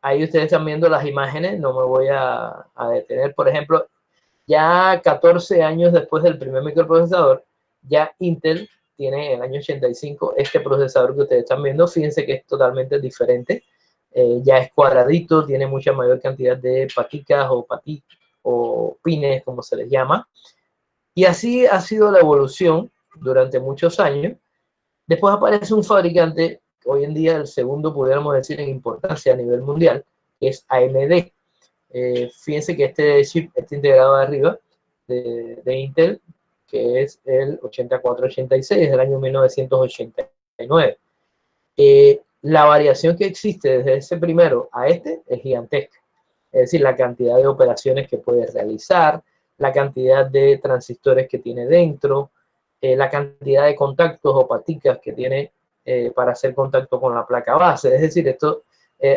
A: Ahí ustedes están viendo las imágenes, no me voy a detener. Por ejemplo, ya 14 años después del primer microprocesador, ya Intel tiene en el año 85 este procesador que ustedes están viendo. Fíjense que es totalmente diferente. Ya es cuadradito, tiene mucha mayor cantidad de paticas o pines, como se les llama. Y así ha sido la evolución durante muchos años. Después aparece un fabricante, hoy en día el segundo, pudiéramos decir, en importancia a nivel mundial, que es AMD. Fíjense que este chip está integrado arriba de Intel, que es el 8486, del año 1989. La variación que existe desde ese primero a este es gigantesca. Es decir, la cantidad de operaciones que puede realizar, la cantidad de transistores que tiene dentro, la cantidad de contactos o paticas que tiene para hacer contacto con la placa base. Es decir, esto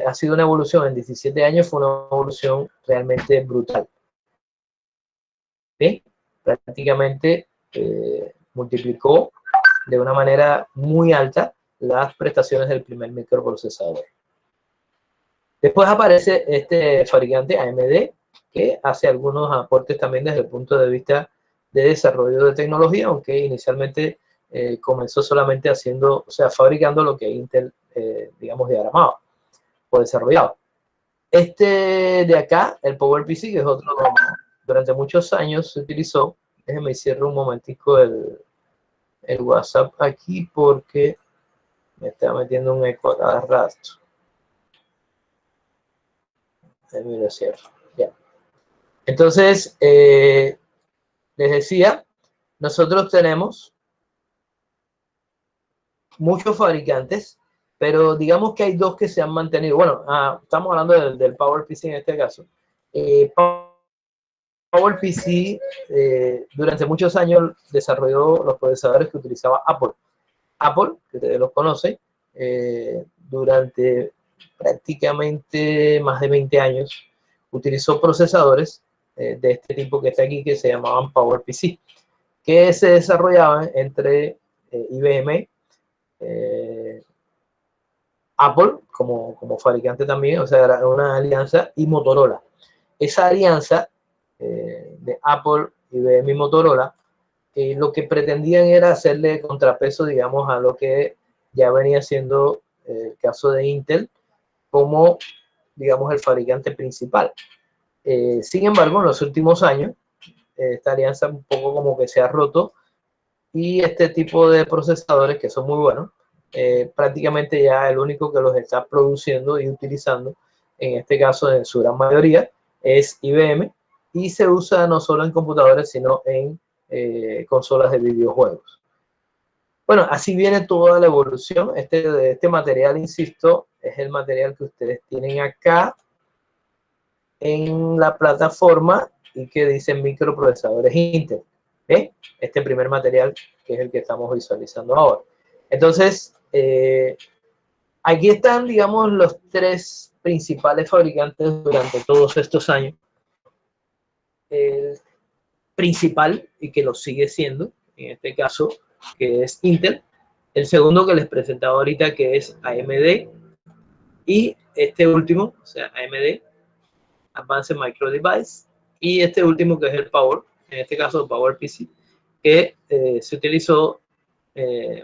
A: ha sido una evolución en 17 años, fue una evolución realmente brutal. ¿Sí? Prácticamente multiplicó de una manera muy alta las prestaciones del primer microprocesador. Después aparece este fabricante AMD, que hace algunos aportes también desde el punto de vista de desarrollo de tecnología, aunque inicialmente comenzó solamente haciendo, o sea, fabricando lo que Intel, digamos, diagramaba o desarrollaba. Este de acá, el PowerPC, que es otro, durante muchos años se utilizó. Déjenme cierro un momentico el WhatsApp aquí porque me está metiendo un eco a cada rato. Lo cierro. Ya. Entonces, les decía, nosotros tenemos muchos fabricantes, pero digamos que hay dos que se han mantenido. Bueno, estamos hablando del PowerPC en este caso. PowerPC durante muchos años desarrolló los procesadores que utilizaba Apple. Apple, que ustedes los conocen, durante prácticamente más de 20 años utilizó procesadores de este tipo que está aquí, que se llamaban PowerPC, que se desarrollaban entre IBM, Apple como fabricante también, o sea, era una alianza, y Motorola. Esa alianza de Apple, IBM y Motorola, lo que pretendían era hacerle contrapeso, digamos, a lo que ya venía siendo el caso de Intel como, digamos, el fabricante principal. Sin embargo, en los últimos años, esta alianza un poco como que se ha roto, y este tipo de procesadores, que son muy buenos, prácticamente ya el único que los está produciendo y utilizando, en este caso en su gran mayoría, es IBM, y se usa no solo en computadores, sino en consolas de videojuegos. Bueno, así viene toda la evolución. Este material, insisto, es el material que ustedes tienen acá en la plataforma y que dice microprocesadores Intel. ¿Ve? Este primer material, que es el que estamos visualizando ahora. Entonces, aquí están, digamos, los tres principales fabricantes durante todos estos años. El principal, y que lo sigue siendo, en este caso, que es Intel. El segundo que les presentaba ahorita, que es AMD. Y este último, o sea, AMD, Advanced Micro Device, y este último que es el Power, en este caso el PowerPC, que se utilizó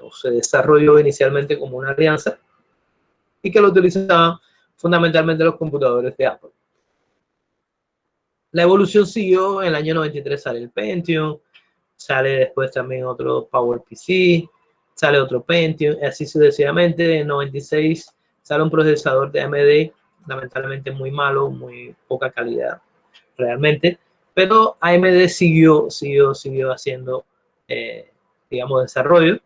A: o se desarrolló inicialmente como una alianza y que lo utilizaban fundamentalmente los computadores de Apple. La evolución siguió, en el año 93 sale el Pentium, sale después también otro PowerPC, sale otro Pentium, y así sucesivamente. En 96 sale un procesador de AMD, lamentablemente muy malo, muy poca calidad realmente, pero AMD siguió haciendo, digamos, desarrollo,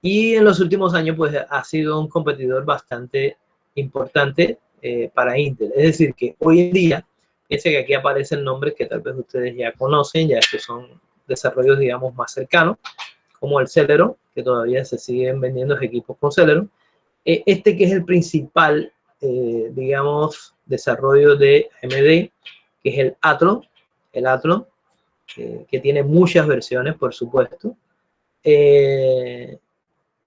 A: y en los últimos años pues ha sido un competidor bastante importante para Intel. Es decir, que hoy en día, fíjense que aquí aparecen nombres que tal vez ustedes ya conocen, ya que son desarrollos, digamos, más cercanos, como el Celeron, que todavía se siguen vendiendo equipos con Celeron. Este que es el principal, digamos, desarrollo de AMD, que es el Athlon, que tiene muchas versiones, por supuesto.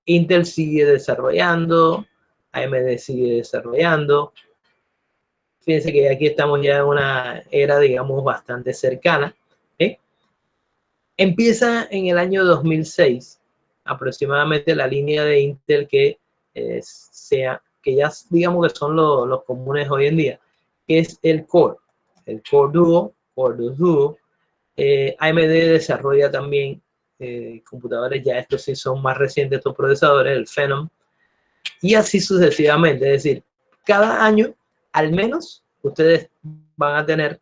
A: Intel sigue desarrollando, AMD sigue desarrollando. Fíjense que aquí estamos ya en una era, digamos, bastante cercana. Empieza en el año 2006, aproximadamente, la línea de Intel que ya digamos que son los comunes hoy en día, que es el Core Duo, Core 2 Duo. AMD desarrolla también computadores, ya estos sí son más recientes, estos procesadores, el Phenom, y así sucesivamente. Es decir, cada año, al menos, ustedes van a tener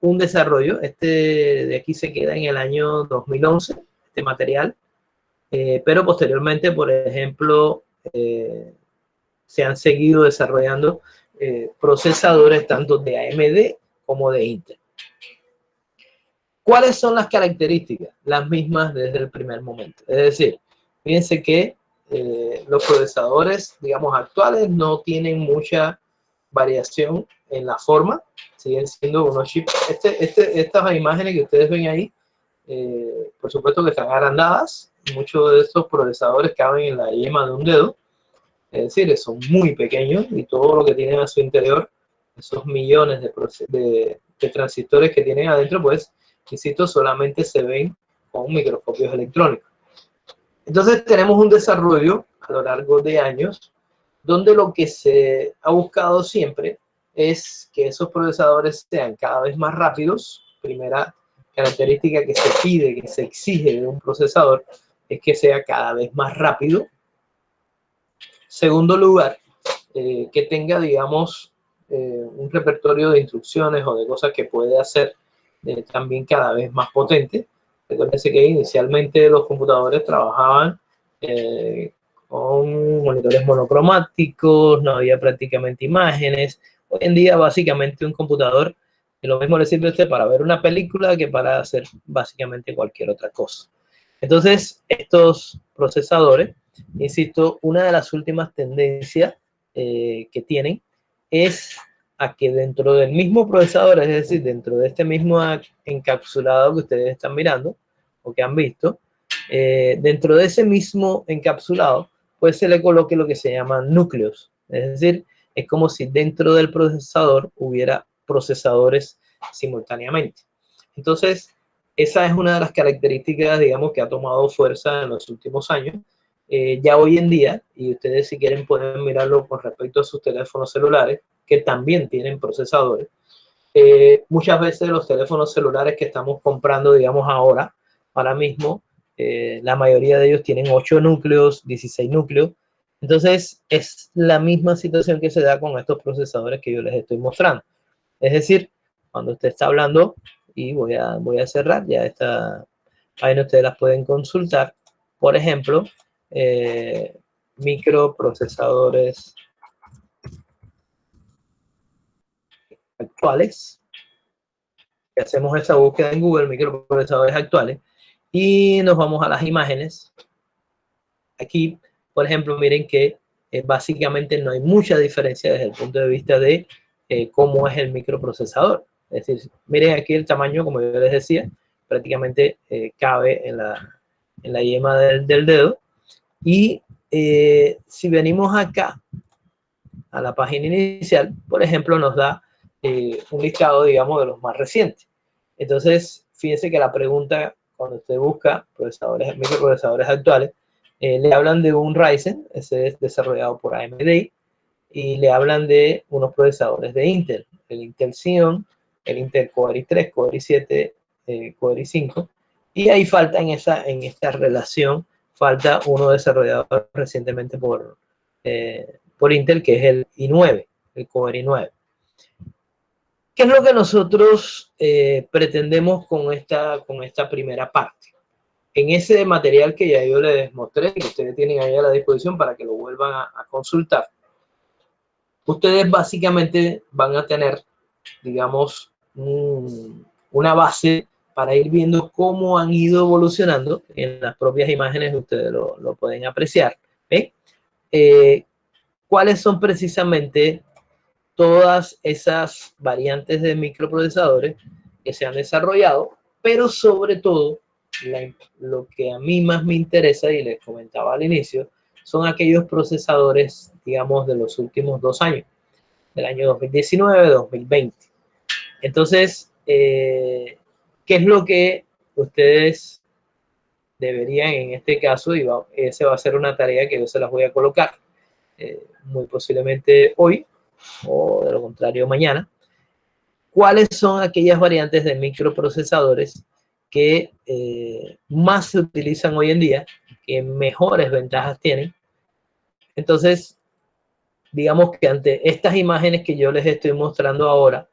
A: un desarrollo. Este de aquí se queda en el año 2011, este material, pero posteriormente, por ejemplo, se han seguido desarrollando procesadores tanto de AMD como de Intel. ¿Cuáles son las características? Las mismas desde el primer momento. Es decir, fíjense que los procesadores, digamos, actuales no tienen mucha variación en la forma, siguen siendo unos chips. Estas imágenes que ustedes ven ahí, por supuesto que están agrandadas. Muchos de estos procesadores caben en la yema de un dedo, es decir, son muy pequeños, y todo lo que tienen a su interior, esos millones de transistores que tienen adentro, pues, insisto, solamente se ven con microscopios electrónicos. Entonces tenemos un desarrollo a lo largo de años donde lo que se ha buscado siempre es que esos procesadores sean cada vez más rápidos. Primera característica que se pide, que se exige de un procesador, es que sea cada vez más rápido. Segundo lugar, que tenga, digamos, un repertorio de instrucciones o de cosas que puede hacer también cada vez más potente. Recuérdense que inicialmente los computadores trabajaban con monitores monocromáticos, no había prácticamente imágenes. Hoy en día, básicamente, un computador, lo mismo le sirve a usted para ver una película que para hacer básicamente cualquier otra cosa. Entonces, estos procesadores, insisto, una de las últimas tendencias que tienen es a que dentro del mismo procesador, es decir, dentro de este mismo encapsulado que ustedes están mirando o que han visto, dentro de ese mismo encapsulado, pues se le coloque lo que se llaman núcleos. Es decir, es como si dentro del procesador hubiera procesadores simultáneamente. Entonces, esa es una de las características, digamos, que ha tomado fuerza en los últimos años. Ya hoy en día, y ustedes si quieren pueden mirarlo con respecto a sus teléfonos celulares, que también tienen procesadores. Muchas veces los teléfonos celulares que estamos comprando, digamos ahora mismo, la mayoría de ellos tienen 8 núcleos, 16 núcleos. Entonces es la misma situación que se da con estos procesadores que yo les estoy mostrando. Es decir, cuando usted está hablando, y voy a cerrar ya esta página, ustedes las pueden consultar. Por ejemplo, microprocesadores actuales. Hacemos esa búsqueda en Google, microprocesadores actuales, y nos vamos a las imágenes. Aquí, por ejemplo, miren que básicamente no hay mucha diferencia desde el punto de vista de cómo es el microprocesador. Es decir, miren aquí el tamaño, como yo les decía, prácticamente cabe en la yema del dedo. Y si venimos acá a la página inicial, por ejemplo, nos da un listado, digamos, de los más recientes. Entonces, fíjense que la pregunta, cuando usted busca procesadores, microprocesadores actuales, le hablan de un Ryzen, ese es desarrollado por AMD, y le hablan de unos procesadores de Intel, el Intel Xeon, el Intel Core i3, Core i7, Core i5, y ahí falta en esta relación, falta uno desarrollado recientemente por Intel, que es el i9, el Core i9. ¿Qué es lo que nosotros pretendemos con esta primera parte? En ese material que ya yo les mostré, que ustedes tienen ahí a la disposición para que lo vuelvan a consultar, ustedes básicamente van a tener, digamos, una base para ir viendo cómo han ido evolucionando. En las propias imágenes ustedes lo pueden apreciar. ¿Cuáles son precisamente todas esas variantes de microprocesadores que se han desarrollado? Pero sobre todo, lo que a mí más me interesa, y les comentaba al inicio, son aquellos procesadores, digamos, de los últimos 2 años, del año 2019-2020. Entonces, ¿qué es lo que ustedes deberían en este caso? Y esa va a ser una tarea que yo se las voy a colocar muy posiblemente hoy, o de lo contrario mañana. ¿Cuáles son aquellas variantes de microprocesadores que más se utilizan hoy en día, que mejores ventajas tienen? Entonces, digamos que ante estas imágenes que yo les estoy mostrando ahora,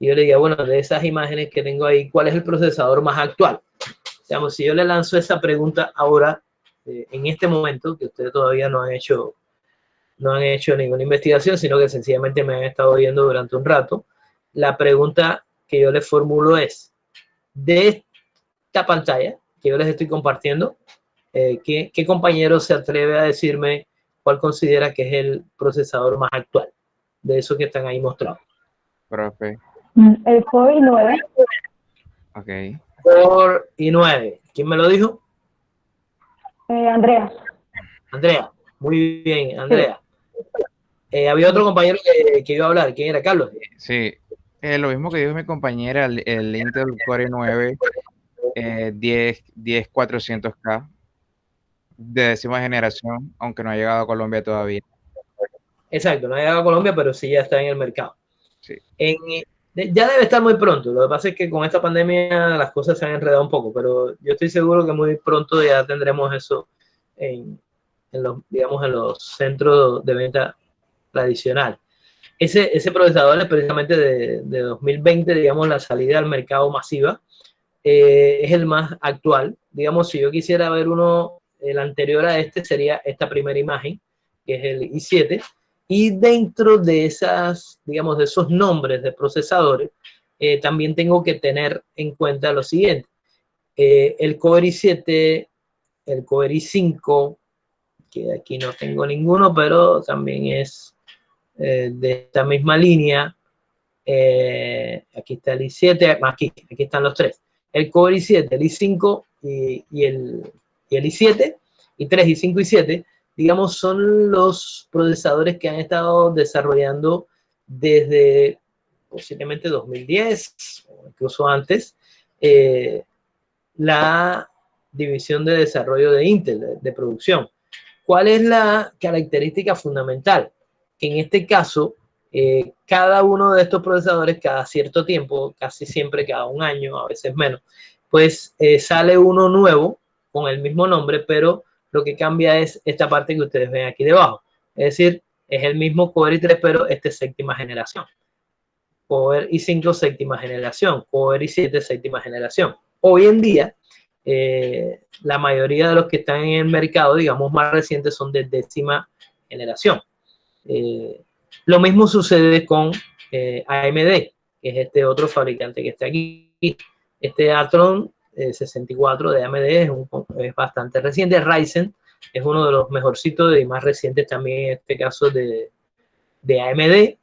A: yo le digo, bueno, de esas imágenes que tengo ahí, ¿cuál es el procesador más actual? Digamos, si yo le lanzo esa pregunta ahora, en este momento, que ustedes todavía no han hecho ninguna investigación, sino que sencillamente me han estado viendo durante un rato, la pregunta que yo les formulo es, de esta pantalla que yo les estoy compartiendo, ¿qué compañero se atreve a decirme cuál considera que es el procesador más actual de esos que están ahí mostrados?
B: Profe.
D: El Core i9.
B: Ok.
A: Core i9. ¿Quién me lo dijo?
D: Andrea.
A: Andrea. Muy bien, Andrea. Sí. Había otro compañero que iba a hablar. ¿Quién era? Carlos.
B: Sí. Lo mismo que dijo mi compañera, el Intel Core i9 10400K de 10ª generación, aunque no ha llegado a Colombia todavía.
A: Exacto, no ha llegado a Colombia, pero sí ya está en el mercado.
B: Sí.
A: Ya debe estar muy pronto. Lo que pasa es que con esta pandemia las cosas se han enredado un poco, pero yo estoy seguro que muy pronto ya tendremos eso en los centros de venta tradicional. Ese procesador es precisamente de 2020, digamos, la salida al mercado masiva. Es el más actual. Digamos, si yo quisiera ver uno, el anterior a este sería esta primera imagen, que es el i7, y dentro de esas, digamos, de esos nombres de procesadores, también tengo que tener en cuenta lo siguiente. El Core i7, el Core i5, que aquí no tengo ninguno, pero también es de esta misma línea. Aquí está el i7, aquí están los tres. El Core i7, el i5 y el i7, i3, i5 y i7, digamos, son los procesadores que han estado desarrollando desde posiblemente 2010 o incluso antes, la división de desarrollo de Intel, de producción. ¿Cuál es la característica fundamental? Que en este caso, cada uno de estos procesadores, cada cierto tiempo, casi siempre cada un año, a veces menos, pues sale uno nuevo con el mismo nombre, pero lo que cambia es esta parte que ustedes ven aquí debajo. Es decir, es el mismo Core i3, pero este es 7ª generación. Core i5, 7ª generación. Core i7, 7ª generación. Hoy en día, la mayoría de los que están en el mercado, digamos, más recientes, son de 10ª generación. Lo mismo sucede con AMD, que es este otro fabricante que está aquí. Este Athlon 64 de AMD es bastante reciente. Ryzen es uno de los mejorcitos y más recientes también, en este caso, de AMD.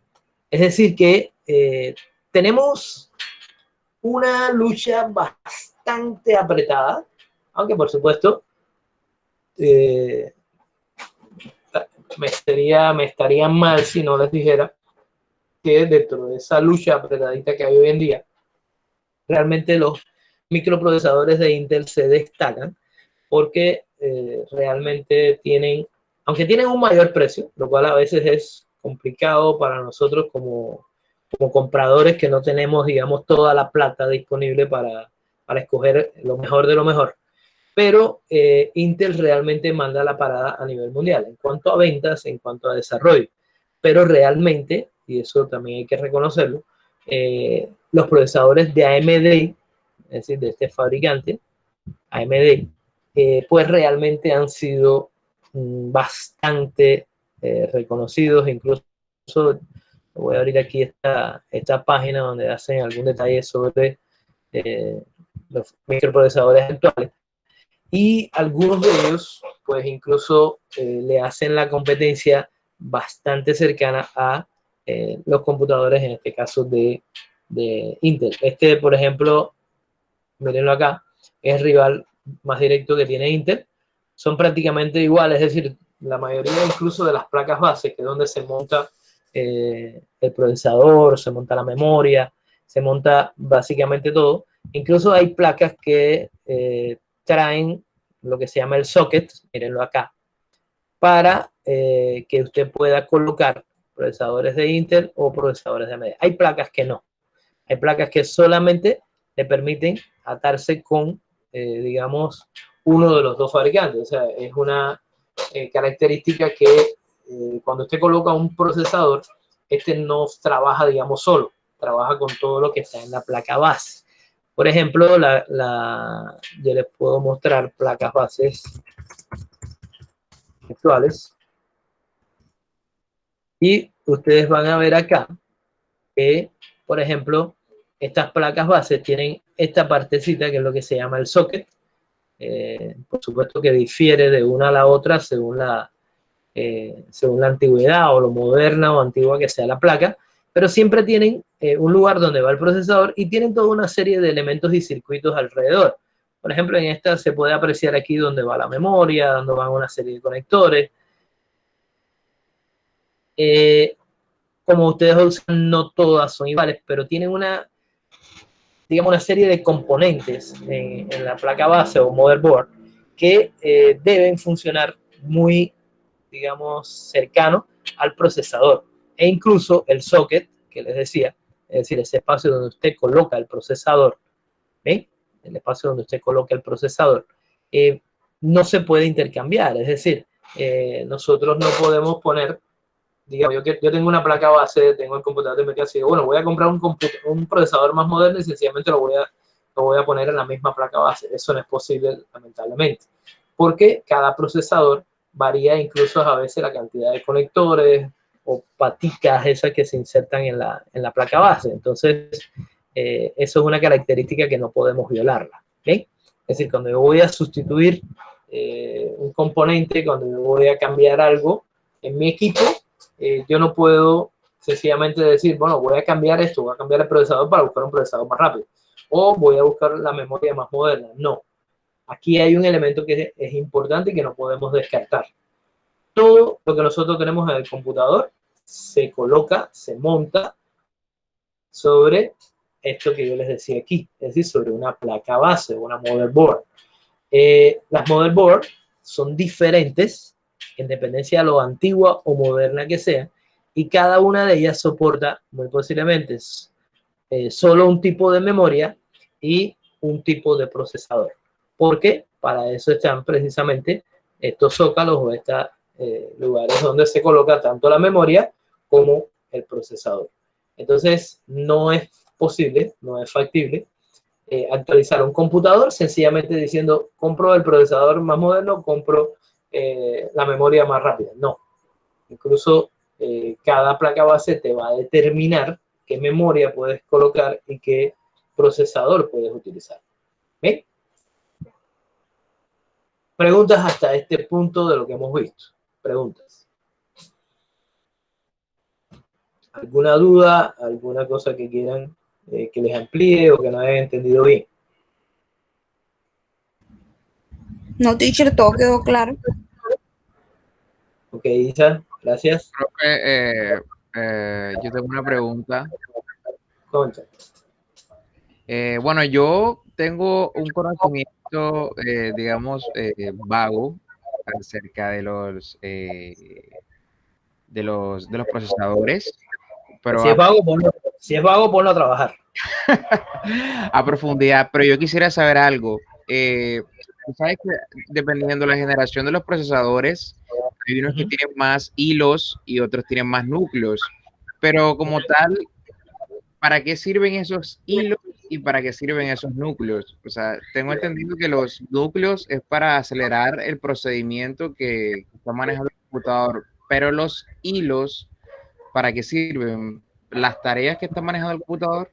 A: Es decir que tenemos una lucha bastante apretada, aunque por supuesto me estaría mal si no les dijera que dentro de esa lucha apretadita que hay hoy en día, realmente los microprocesadores de Intel se destacan porque realmente tienen, aunque tienen un mayor precio, lo cual a veces es complicado para nosotros como compradores que no tenemos, digamos, toda la plata disponible para escoger lo mejor de lo mejor. Pero Intel realmente manda la parada a nivel mundial en cuanto a ventas, en cuanto a desarrollo. Pero realmente, y eso también hay que reconocerlo, los procesadores de AMD, es decir, de este fabricante, AMD, pues realmente han sido bastante reconocidos. Incluso voy a abrir aquí esta página donde hacen algún detalle sobre los microprocesadores actuales. Y algunos de ellos, pues incluso le hacen la competencia bastante cercana a los computadores, en este caso de Intel. Este, por ejemplo, mírenlo acá, es el rival más directo que tiene Intel. Son prácticamente iguales, es decir, la mayoría incluso de las placas base, que es donde se monta el procesador, se monta la memoria, se monta básicamente todo. Incluso hay placas que traen lo que se llama el socket, mírenlo acá, para que usted pueda colocar procesadores de Intel o procesadores de AMD. Hay placas que no. Hay placas que solamente le permiten atarse con, digamos, uno de los dos fabricantes. O sea, es una característica que cuando usted coloca un procesador, este no trabaja, digamos, solo, trabaja con todo lo que está en la placa base. Por ejemplo, yo les puedo mostrar placas bases actuales. Y ustedes van a ver acá que, por ejemplo, estas placas base tienen esta partecita que es lo que se llama el socket. Por supuesto que difiere de una a la otra según la antigüedad o lo moderna o antigua que sea la placa, pero siempre tienen un lugar donde va el procesador y tienen toda una serie de elementos y circuitos alrededor. Por ejemplo, en esta se puede apreciar aquí donde va la memoria, donde van una serie de conectores. Como ustedes observan, no todas son iguales, pero tienen digamos, una serie de componentes en la placa base o motherboard que deben funcionar muy, digamos, cercano al procesador. E incluso el socket, que les decía, es decir, ese espacio donde usted coloca el procesador, ¿ven? El espacio donde usted coloca el procesador, no se puede intercambiar. Es decir, nosotros no podemos poner, digamos, yo tengo una placa base, tengo el computador de mercado, así bueno, voy a comprar un procesador más moderno y sencillamente lo voy a poner en la misma placa base. Eso no es posible, lamentablemente, porque cada procesador varía incluso a veces la cantidad de conectores o paticas esas que se insertan en la placa base. Entonces, eso es una característica que no podemos violarla. ¿Okay? Es decir, cuando yo voy a sustituir un componente, cuando yo voy a cambiar algo en mi equipo, yo no puedo sencillamente decir, bueno, voy a cambiar esto, voy a cambiar el procesador para buscar un procesador más rápido, o voy a buscar la memoria más moderna. No. Aquí hay un elemento que es importante y que no podemos descartar. Todo lo que nosotros tenemos en el computador se coloca, se monta sobre esto que yo les decía aquí, es decir, sobre una placa base, una motherboard. Las motherboard son diferentes en dependencia de lo antigua o moderna que sea, y cada una de ellas soporta muy posiblemente solo un tipo de memoria y un tipo de procesador, porque para eso están precisamente estos zócalos o estos lugares donde se coloca tanto la memoria como el procesador. Entonces no es posible, no es factible actualizar un computador sencillamente diciendo compro el procesador más moderno, compro la memoria más rápida. No, incluso cada placa base te va a determinar qué memoria puedes colocar y qué procesador puedes utilizar. ¿Ven? Preguntas hasta este punto de lo que hemos visto. Preguntas. ¿Alguna duda? ¿Alguna cosa que quieran que les amplíe o que no hayan entendido bien?
G: No, teacher, todo quedó claro.
A: Ok, Ok, Isa, gracias.
B: Profe, yo tengo una pregunta.
A: Concha.
B: Bueno, yo tengo un conocimiento, digamos, vago acerca de los procesadores, pero
A: Si es vago, ponlo a trabajar.
B: a profundidad. Pero yo quisiera saber algo. Tú sabes que dependiendo de la generación de los procesadores, hay unos que tienen más hilos y otros tienen más núcleos. Pero como tal, ¿para qué sirven esos hilos y para qué sirven esos núcleos? O sea, tengo entendido que los núcleos es para acelerar el procedimiento que está manejando el computador, pero los hilos, ¿para qué sirven? ¿Las tareas que está manejando el computador?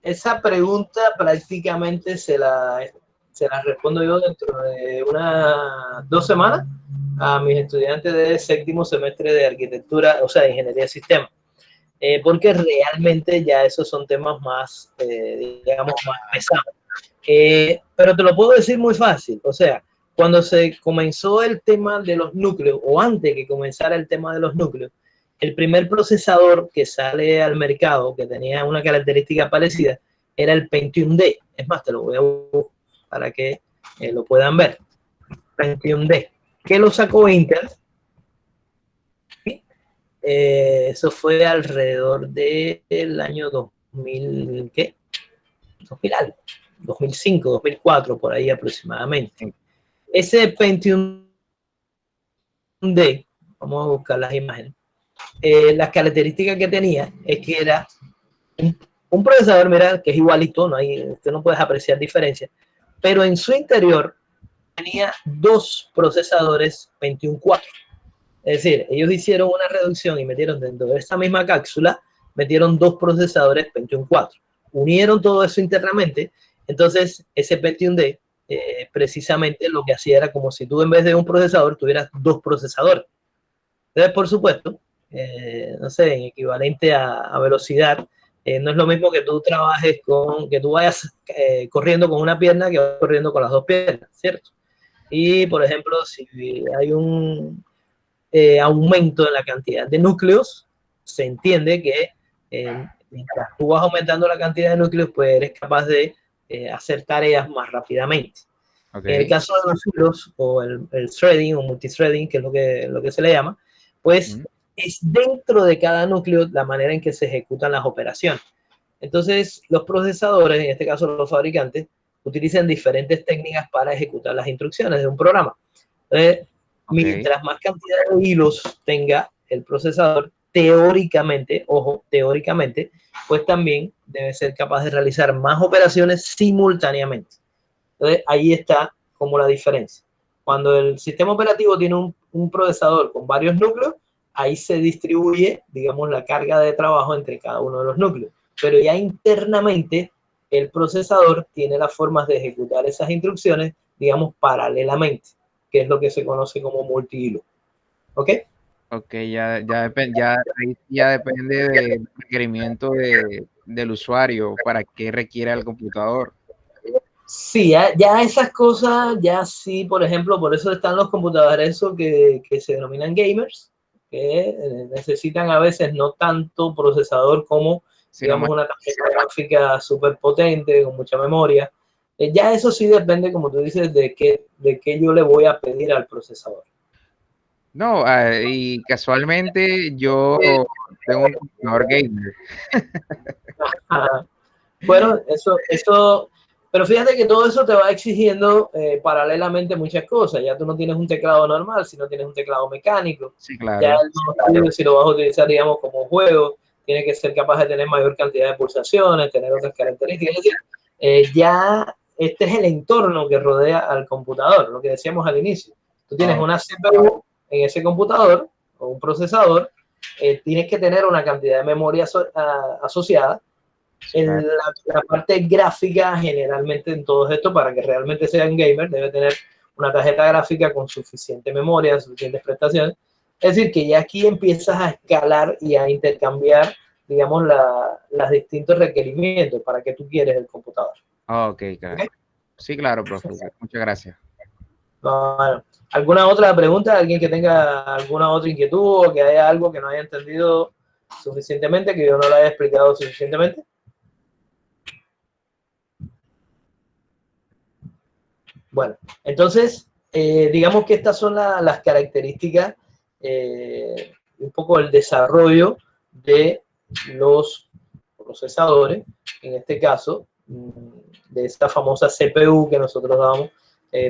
A: Esa pregunta prácticamente se la respondo yo dentro de unas 2 semanas a mis estudiantes de séptimo semestre de arquitectura, o sea, de ingeniería de sistemas. Porque realmente ya esos son temas más, digamos, más pesados. Pero te lo puedo decir muy fácil. O sea, cuando se comenzó el tema de los núcleos, o antes que comenzara el tema de los núcleos, el primer procesador que sale al mercado, que tenía una característica parecida, era el Pentium-D. Es más, te lo voy a buscar para que lo puedan ver. Pentium-D. ¿Qué lo sacó Intel? Eso fue alrededor del año 2000, ¿qué? 2000 algo, 2005, 2004, por ahí aproximadamente. Ese Pentium D, vamos a buscar las imágenes, las características que tenía es que era un procesador, mira, que es igualito, usted no puede apreciar diferencia, pero en su interior tenía 2 procesadores Pentium 4. Es decir, ellos hicieron una reducción y metieron dentro de esta misma cápsula, metieron 2 procesadores Pentium 4. Unieron todo eso internamente, entonces ese Pentium D precisamente lo que hacía era como si tú en vez de un procesador tuvieras 2 procesadores. Entonces, por supuesto, no sé, en equivalente a velocidad, no es lo mismo que tú trabajes que tú vayas corriendo con una pierna que vayas corriendo con las 2 piernas, ¿cierto? Y, por ejemplo, si hay un aumento en la cantidad de núcleos, se entiende que mientras tú vas aumentando la cantidad de núcleos, pues eres capaz de hacer tareas más rápidamente. Okay. En el caso de los hilos o el threading o multithreading, que es lo que se le llama, pues es dentro de cada núcleo la manera en que se ejecutan las operaciones. Entonces, los procesadores, en este caso los fabricantes, utilizan diferentes técnicas para ejecutar las instrucciones de un programa. Entonces, mientras más cantidad de hilos tenga el procesador, teóricamente, ojo, teóricamente, pues también debe ser capaz de realizar más operaciones simultáneamente. Entonces, ahí está como la diferencia. Cuando el sistema operativo tiene un procesador con varios núcleos, ahí se distribuye, digamos, la carga de trabajo entre cada uno de los núcleos. Pero ya internamente, el procesador tiene las formas de ejecutar esas instrucciones, digamos, paralelamente, que es lo que se conoce como multihilo. ¿Ok?
B: Ok, ya depende del requerimiento del usuario, para qué requiere el computador.
A: Sí, ya esas cosas, ya sí, por ejemplo, por eso están los computadores esos que se denominan gamers, que necesitan a veces no tanto procesador como, digamos, una tarjeta gráfica súper potente, con mucha memoria. Ya eso sí depende, como tú dices, de qué yo le voy a pedir al procesador.
B: No, y casualmente yo tengo un computador gamer.
A: Bueno, eso, pero fíjate que todo eso te va exigiendo paralelamente muchas cosas. Ya tú no tienes un teclado normal, sino tienes un teclado mecánico.
B: Sí, claro.
A: Ya si lo vas a utilizar, digamos, como juego, tiene que ser capaz de tener mayor cantidad de pulsaciones, tener otras características. Es decir, ya este es el entorno que rodea al computador, lo que decíamos al inicio. Tú tienes una CPU en ese computador o un procesador, tienes que tener una cantidad de memoria asociada. La parte gráfica, generalmente en todo esto, para que realmente sea un gamer, debe tener una tarjeta gráfica con suficiente memoria, suficientes prestaciones. Es decir, que ya aquí empiezas a escalar y a intercambiar, digamos, los distintos requerimientos para que tú quieres el computador.
B: Ok, claro. ¿Okay? Sí, claro, profe. Muchas gracias.
A: Bueno, ¿alguna otra pregunta? ¿Alguien que tenga alguna otra inquietud o que haya algo que no haya entendido suficientemente, que yo no lo haya explicado suficientemente? Bueno, entonces, digamos que estas son las características, un poco el desarrollo de los procesadores, en este caso, de esta famosa CPU que nosotros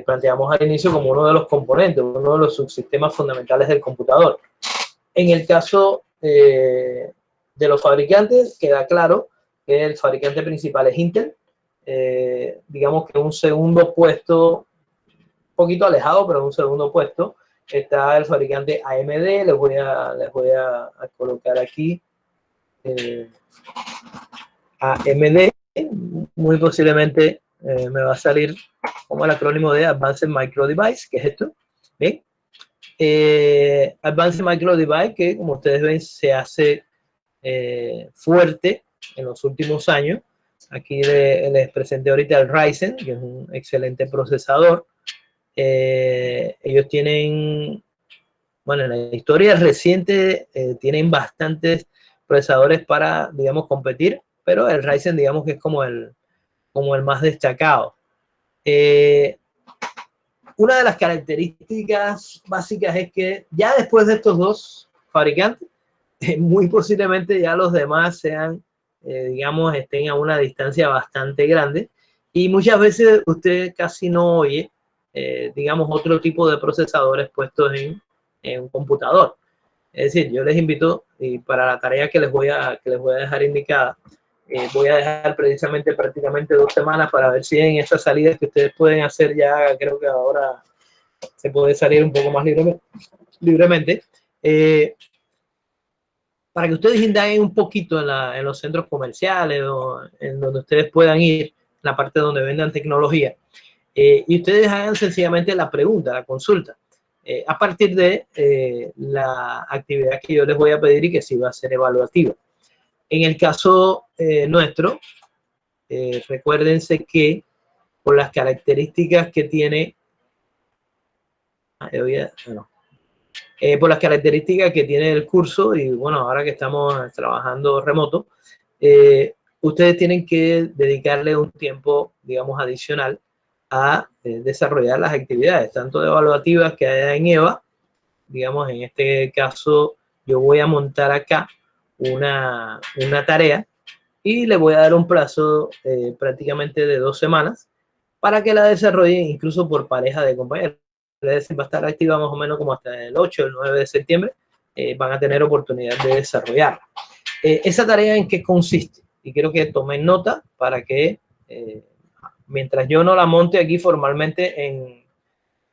A: planteamos al inicio como uno de los componentes, uno de los subsistemas fundamentales del computador. En el caso de los fabricantes, queda claro que el fabricante principal es Intel. Digamos que un segundo puesto, un poquito alejado, pero un segundo puesto, está el fabricante AMD. Les voy a colocar aquí AMD. Muy posiblemente me va a salir como el acrónimo de Advanced Micro Device, que es esto. ¿Bien? Advanced Micro Device, que como ustedes ven se hace fuerte en los últimos años. Aquí les presenté ahorita el Ryzen, que es un excelente procesador. Ellos tienen, bueno, en la historia reciente tienen bastantes procesadores para, digamos, competir, pero el Ryzen, digamos que es como el más destacado. Una de las características básicas es que ya después de estos dos fabricantes, muy posiblemente ya los demás sean, digamos, estén a una distancia bastante grande, y muchas veces usted casi no oye, digamos, otro tipo de procesadores puestos en un computador. Es decir, yo les invito, y para la tarea que les voy a dejar indicada, voy a dejar precisamente prácticamente 2 semanas para ver si en esas salidas que ustedes pueden hacer ya, creo que ahora se puede salir un poco más libremente, para que ustedes indaguen un poquito en los centros comerciales o en donde ustedes puedan ir, la parte donde vendan tecnología, y ustedes hagan sencillamente la pregunta, la consulta, a partir de la actividad que yo les voy a pedir y que sí va a ser evaluativa. En el caso nuestro, recuérdense que por las características que tiene, por las características que tiene el curso, y bueno, ahora que estamos trabajando remoto, ustedes tienen que dedicarle un tiempo, digamos, adicional a desarrollar las actividades, tanto evaluativas que haya en EVA. Digamos, en este caso, yo voy a montar acá una tarea y le voy a dar un plazo prácticamente de 2 semanas para que la desarrollen, incluso por pareja de compañeros. Va a estar activa más o menos como hasta el 8 o el 9 de septiembre, van a tener oportunidad de desarrollarla. ¿Esa tarea en qué consiste? Y quiero que tomen nota para que, mientras yo no la monte aquí formalmente en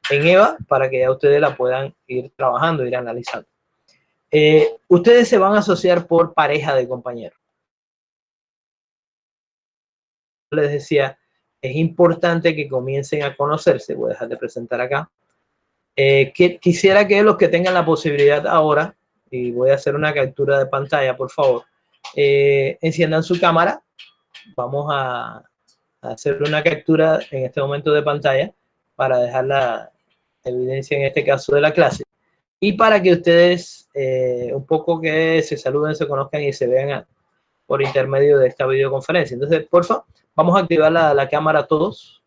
A: EVA, para que ya ustedes la puedan ir trabajando, ir analizando. Ustedes se van a asociar por pareja de compañeros. Les decía, es importante que comiencen a conocerse. Voy a dejar de presentar acá. Quisiera que los que tengan la posibilidad ahora, y voy a hacer una captura de pantalla, por favor, enciendan su cámara. Vamos a hacer una captura en este momento de pantalla para dejar la evidencia en este caso de la clase, y para que ustedes un poco que se saluden, se conozcan y se vean por intermedio de esta videoconferencia. Entonces, porfa, vamos a activar la cámara todos.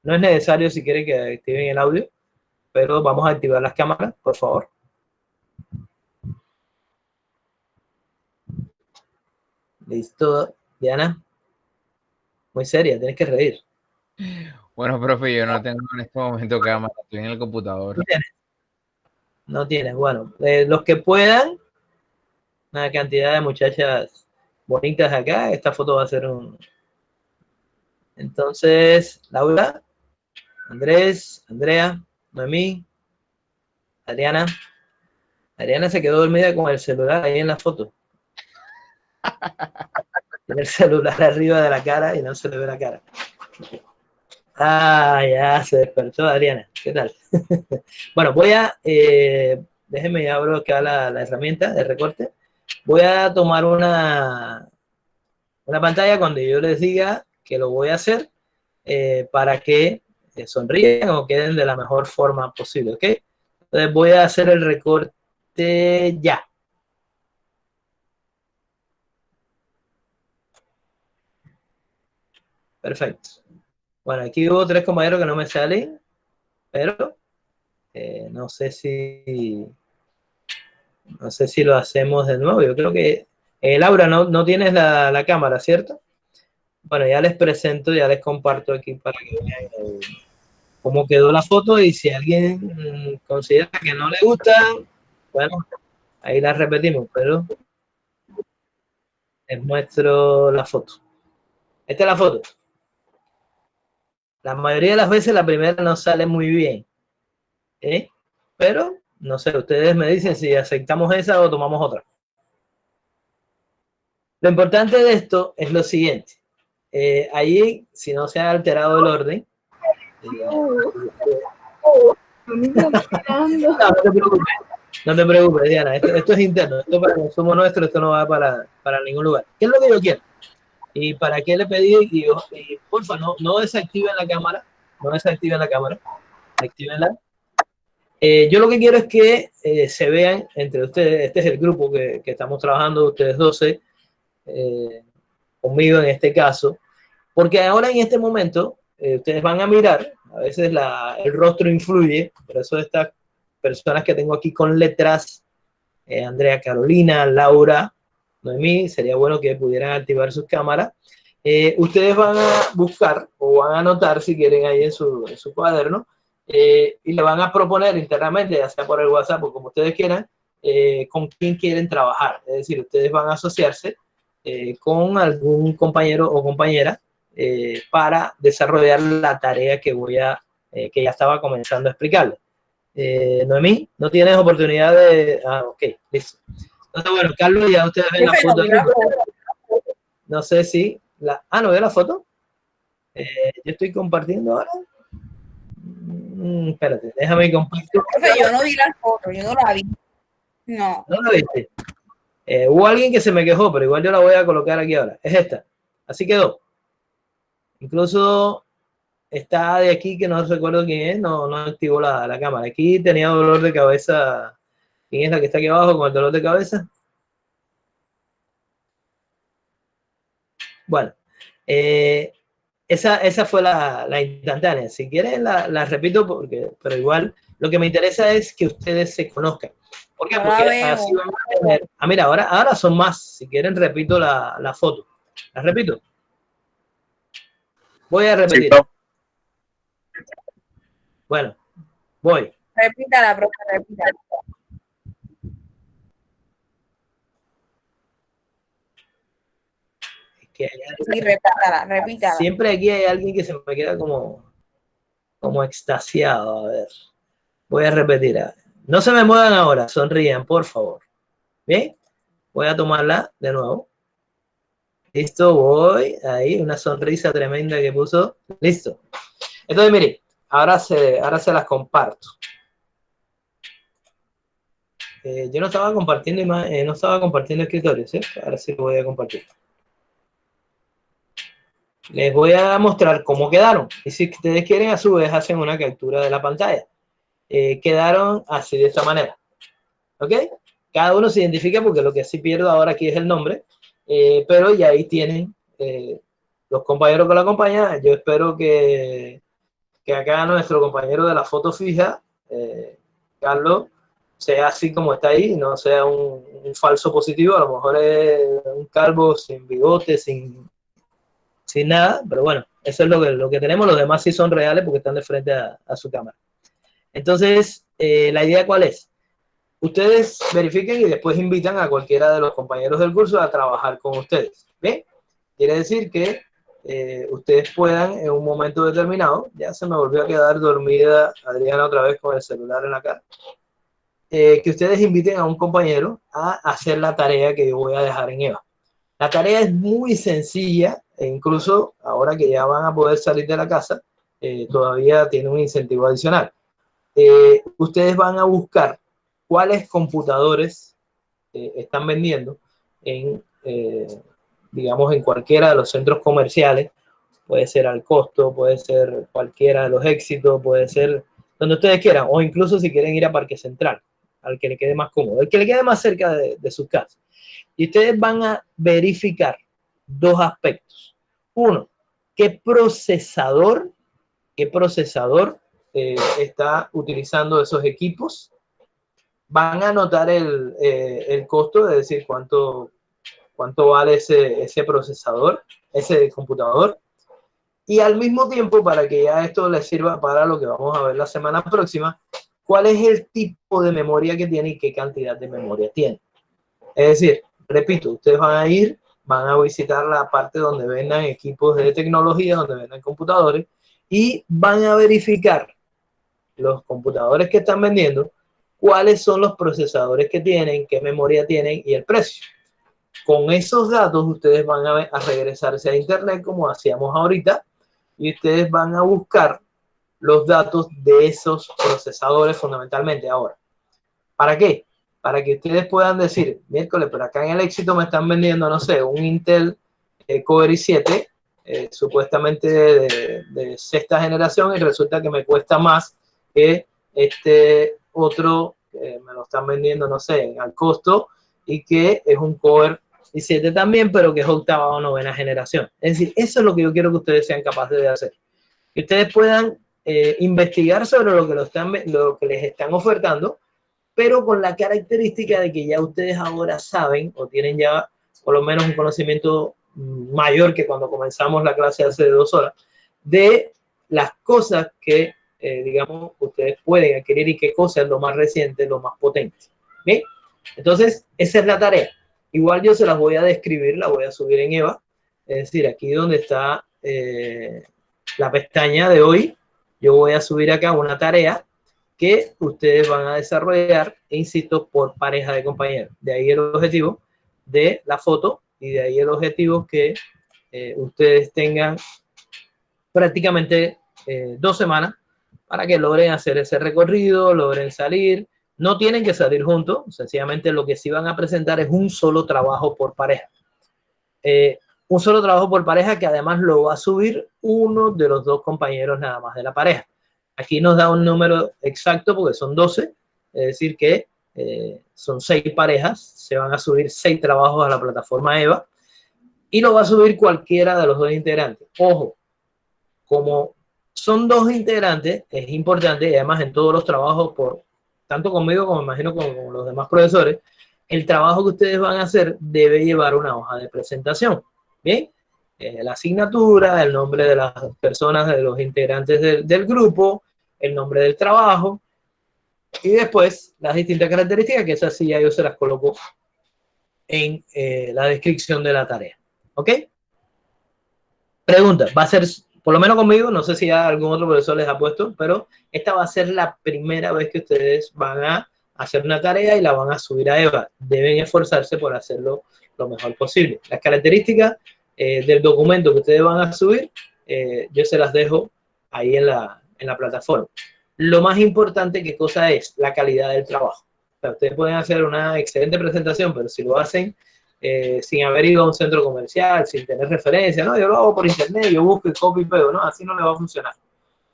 A: No es necesario si quieren que activen el audio, pero vamos a activar las cámaras, por favor. Listo, Diana. Muy seria, tienes que reír.
B: Bueno, profe, yo no tengo en este momento cámara, estoy en el computador.
A: No tienes. Bueno, los que puedan, una cantidad de muchachas bonitas acá. Esta foto va a ser un... Entonces, Laura, Andrés, Andrea, Noemí, Adriana. Adriana se quedó dormida con el celular ahí en la foto. Tiene el celular arriba de la cara y no se le ve la cara. Ah, ya se despertó Adriana. ¿Qué tal? Bueno, voy a... déjenme abro acá la herramienta de recorte. Voy a tomar una pantalla cuando yo les diga que lo voy a hacer, para que sonríen o queden de la mejor forma posible, ¿ok? Entonces voy a hacer el recorte ya. Perfecto. Bueno, aquí hubo 3 compañeros que no me salen, pero no sé si lo hacemos de nuevo. Yo creo que Laura, no tienes la cámara, ¿cierto? Bueno, ya les presento, ya les comparto aquí para que vean cómo quedó la foto, y si alguien considera que no le gusta, bueno, ahí la repetimos, pero les muestro la foto. Esta es la foto. La mayoría de las veces la primera no sale muy bien, ¿eh? Pero, no sé, ustedes me dicen si aceptamos esa o tomamos otra. Lo importante de esto es lo siguiente. Ahí, si no se ha alterado el orden, no te preocupes, Diana, esto es interno, esto para consumo nuestro, esto no va para ningún lugar. ¿Qué es lo que yo quiero? ¿Y para qué le pedí? Y porfa, no desactiven la cámara, actívenla. Yo lo que quiero es que se vean entre ustedes. Este es el grupo que estamos trabajando, ustedes 12, conmigo en este caso, porque ahora en este momento ustedes van a mirar, a veces el rostro influye, por eso estas personas que tengo aquí con letras, Andrea Carolina, Laura, Noemí, sería bueno que pudieran activar sus cámaras. Ustedes van a buscar o van a anotar, si quieren, ahí en su cuaderno, y le van a proponer internamente, ya sea por el WhatsApp o como ustedes quieran, con quién quieren trabajar. Es decir, ustedes van a asociarse con algún compañero o compañera para desarrollar la tarea que que ya estaba comenzando a explicarles. Noemí, ¿no tienes oportunidad de...? Ok, listo. Entonces, bueno, Carlos, ya ustedes ven la foto aquí. No sé si... ¿no veo la foto? Yo estoy compartiendo ahora. Espérate, déjame compartir.
J: Yo no vi la foto, yo no la vi. No.
A: ¿No la viste? Hubo alguien que se me quejó, pero igual yo la voy a colocar aquí ahora. Es esta. Así quedó. Incluso está de aquí, que no recuerdo quién es, no activó la cámara. Aquí tenía dolor de cabeza. ¿Quién es la que está aquí abajo con el dolor de cabeza? Bueno, esa fue la instantánea. Si quieren la repito, pero igual lo que me interesa es que ustedes se conozcan. ¿Por qué? Porque así van a tener... mira, ahora son más. Si quieren repito la foto. ¿La repito? Voy a repetir. Sí, bueno, voy.
J: Repítala, profe, repítala. Sí, repítala.
A: Siempre aquí hay alguien que se me queda como extasiado. A ver, voy a repetir. A ver. No se me muevan ahora, sonrían, por favor. Bien, voy a tomarla de nuevo. Listo, voy. Ahí, una sonrisa tremenda que puso. Listo. Entonces, miren, ahora se las comparto. Yo no estaba compartiendo escritorio, ¿sí? Ahora sí lo voy a compartir. Les voy a mostrar cómo quedaron. Y si ustedes quieren, a su vez, hacen una captura de la pantalla. Quedaron así, de esta manera. ¿Ok? Cada uno se identifica, porque lo que sí pierdo ahora aquí es el nombre. Pero ya ahí tienen los compañeros que lo acompañan. Yo espero que acá nuestro compañero de la foto fija, Carlos, sea así como está ahí, no sea un falso positivo. A lo mejor es un calvo sin bigote, sin nada, pero bueno, eso es lo que tenemos. Los demás sí son reales porque están de frente a su cámara. Entonces, la idea ¿cuál es? Ustedes verifiquen y después invitan a cualquiera de los compañeros del curso a trabajar con ustedes. ¿Bien? Quiere decir que ustedes puedan en un momento determinado, ya se me volvió a quedar dormida Adriana otra vez con el celular en la cara, que ustedes inviten a un compañero a hacer la tarea que yo voy a dejar en EVA. La tarea es muy sencilla, e incluso ahora que ya van a poder salir de la casa, todavía tiene un incentivo adicional. Ustedes van a buscar cuáles computadores están vendiendo digamos, en cualquiera de los centros comerciales puede ser al costo, puede ser cualquiera de los éxitos, puede ser donde ustedes quieran, o incluso si quieren ir a Parque Central, al que le quede más cómodo, el que le quede más cerca de su casa. Y ustedes van a verificar dos aspectos. Uno, ¿qué procesador está utilizando esos equipos? Van a anotar el costo, es decir, cuánto vale ese procesador, ese computador. Y al mismo tiempo, para que ya esto les sirva para lo que vamos a ver la semana próxima, cuál es el tipo de memoria que tiene y qué cantidad de memoria tiene. Es decir, repito, ustedes van a visitar la parte donde vendan equipos de tecnología, donde vendan computadores, y van a verificar los computadores que están vendiendo, cuáles son los procesadores que tienen, qué memoria tienen y el precio. Con esos datos ustedes van a regresarse a internet como hacíamos ahorita y ustedes van a buscar los datos de esos procesadores fundamentalmente ahora. ¿Para qué? Para que ustedes puedan decir, miércoles, pero acá en el Éxito me están vendiendo, no sé, un Intel Core i7, supuestamente de sexta generación, y resulta que me cuesta más que este otro, me lo están vendiendo, no sé, al costo, y que es un Core i7 también, pero que es octava o novena generación. Es decir, eso es lo que yo quiero que ustedes sean capaces de hacer. Que ustedes puedan investigar sobre lo que les están ofertando, pero con la característica de que ya ustedes ahora saben o tienen ya por lo menos un conocimiento mayor que cuando comenzamos la clase hace 2 horas, de las cosas que, digamos, ustedes pueden adquirir y qué cosa es lo más reciente, lo más potente. ¿Bien? Entonces, esa es la tarea. Igual yo se las voy a describir, la voy a subir en EVA, es decir, aquí donde está la pestaña de hoy, yo voy a subir acá una tarea que ustedes van a desarrollar, insisto, por pareja de compañeros. De ahí el objetivo de la foto y de ahí el objetivo que ustedes tengan prácticamente 2 semanas para que logren hacer ese recorrido, logren salir. No tienen que salir juntos, sencillamente lo que sí van a presentar es un solo trabajo por pareja. Un solo trabajo por pareja que además lo va a subir uno de los 2 compañeros nada más de la pareja. Aquí nos da un número exacto porque son 12, es decir que son 6 parejas, se van a subir 6 trabajos a la plataforma EVA y lo va a subir cualquiera de los 2 integrantes. Ojo, como son 2 integrantes, es importante, y además en todos los trabajos, tanto conmigo como imagino con los demás profesores, el trabajo que ustedes van a hacer debe llevar una hoja de presentación. Bien, la asignatura, el nombre de las personas, de los integrantes del grupo, el nombre del trabajo y después las distintas características, que esas sí ya yo se las coloco en la descripción de la tarea. ¿Ok? Pregunta, va a ser, por lo menos conmigo, no sé si ya algún otro profesor les ha puesto, pero esta va a ser la primera vez que ustedes van a hacer una tarea y la van a subir a EVA. Deben esforzarse por hacerlo lo mejor posible. Las características del documento que ustedes van a subir, yo se las dejo ahí en la plataforma. Lo más importante, ¿qué cosa es? La calidad del trabajo. O sea, ustedes pueden hacer una excelente presentación, pero si lo hacen sin haber ido a un centro comercial, sin tener referencia, no, yo lo hago por internet, yo busco y copio y pego, no, así no le va a funcionar.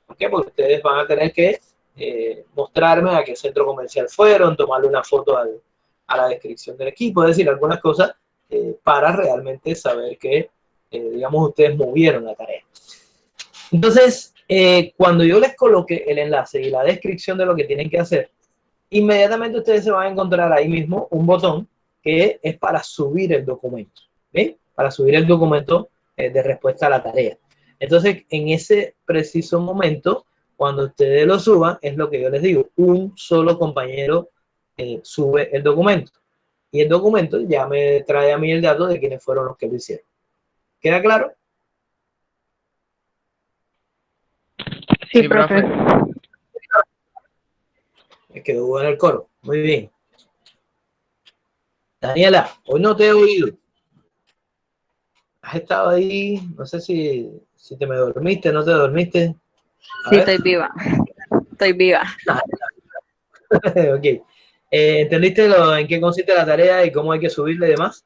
A: ¿Por qué? Porque ustedes van a tener que mostrarme a qué centro comercial fueron, tomarle una foto a la descripción del equipo, es decir, algunas cosas para realmente saber que, digamos, ustedes movieron la tarea. Entonces, cuando yo les coloque el enlace y la descripción de lo que tienen que hacer, inmediatamente ustedes se van a encontrar ahí mismo un botón que es para subir el documento, ¿bien? Para subir el documento de respuesta a la tarea. Entonces, en ese preciso momento, cuando ustedes lo suban, es lo que yo les digo, un solo compañero sube el documento. Y el documento ya me trae a mí el dato de quiénes fueron los que lo hicieron. ¿Queda claro?
D: Sí, profe.
A: Me quedó bueno el coro. Muy bien. Daniela, hoy no te he oído. Has estado ahí, no sé si te me dormiste, no te dormiste.
K: Sí, estoy viva. Estoy viva.
A: Ok. ¿Entendiste en qué consiste la tarea y cómo hay que subirle y demás?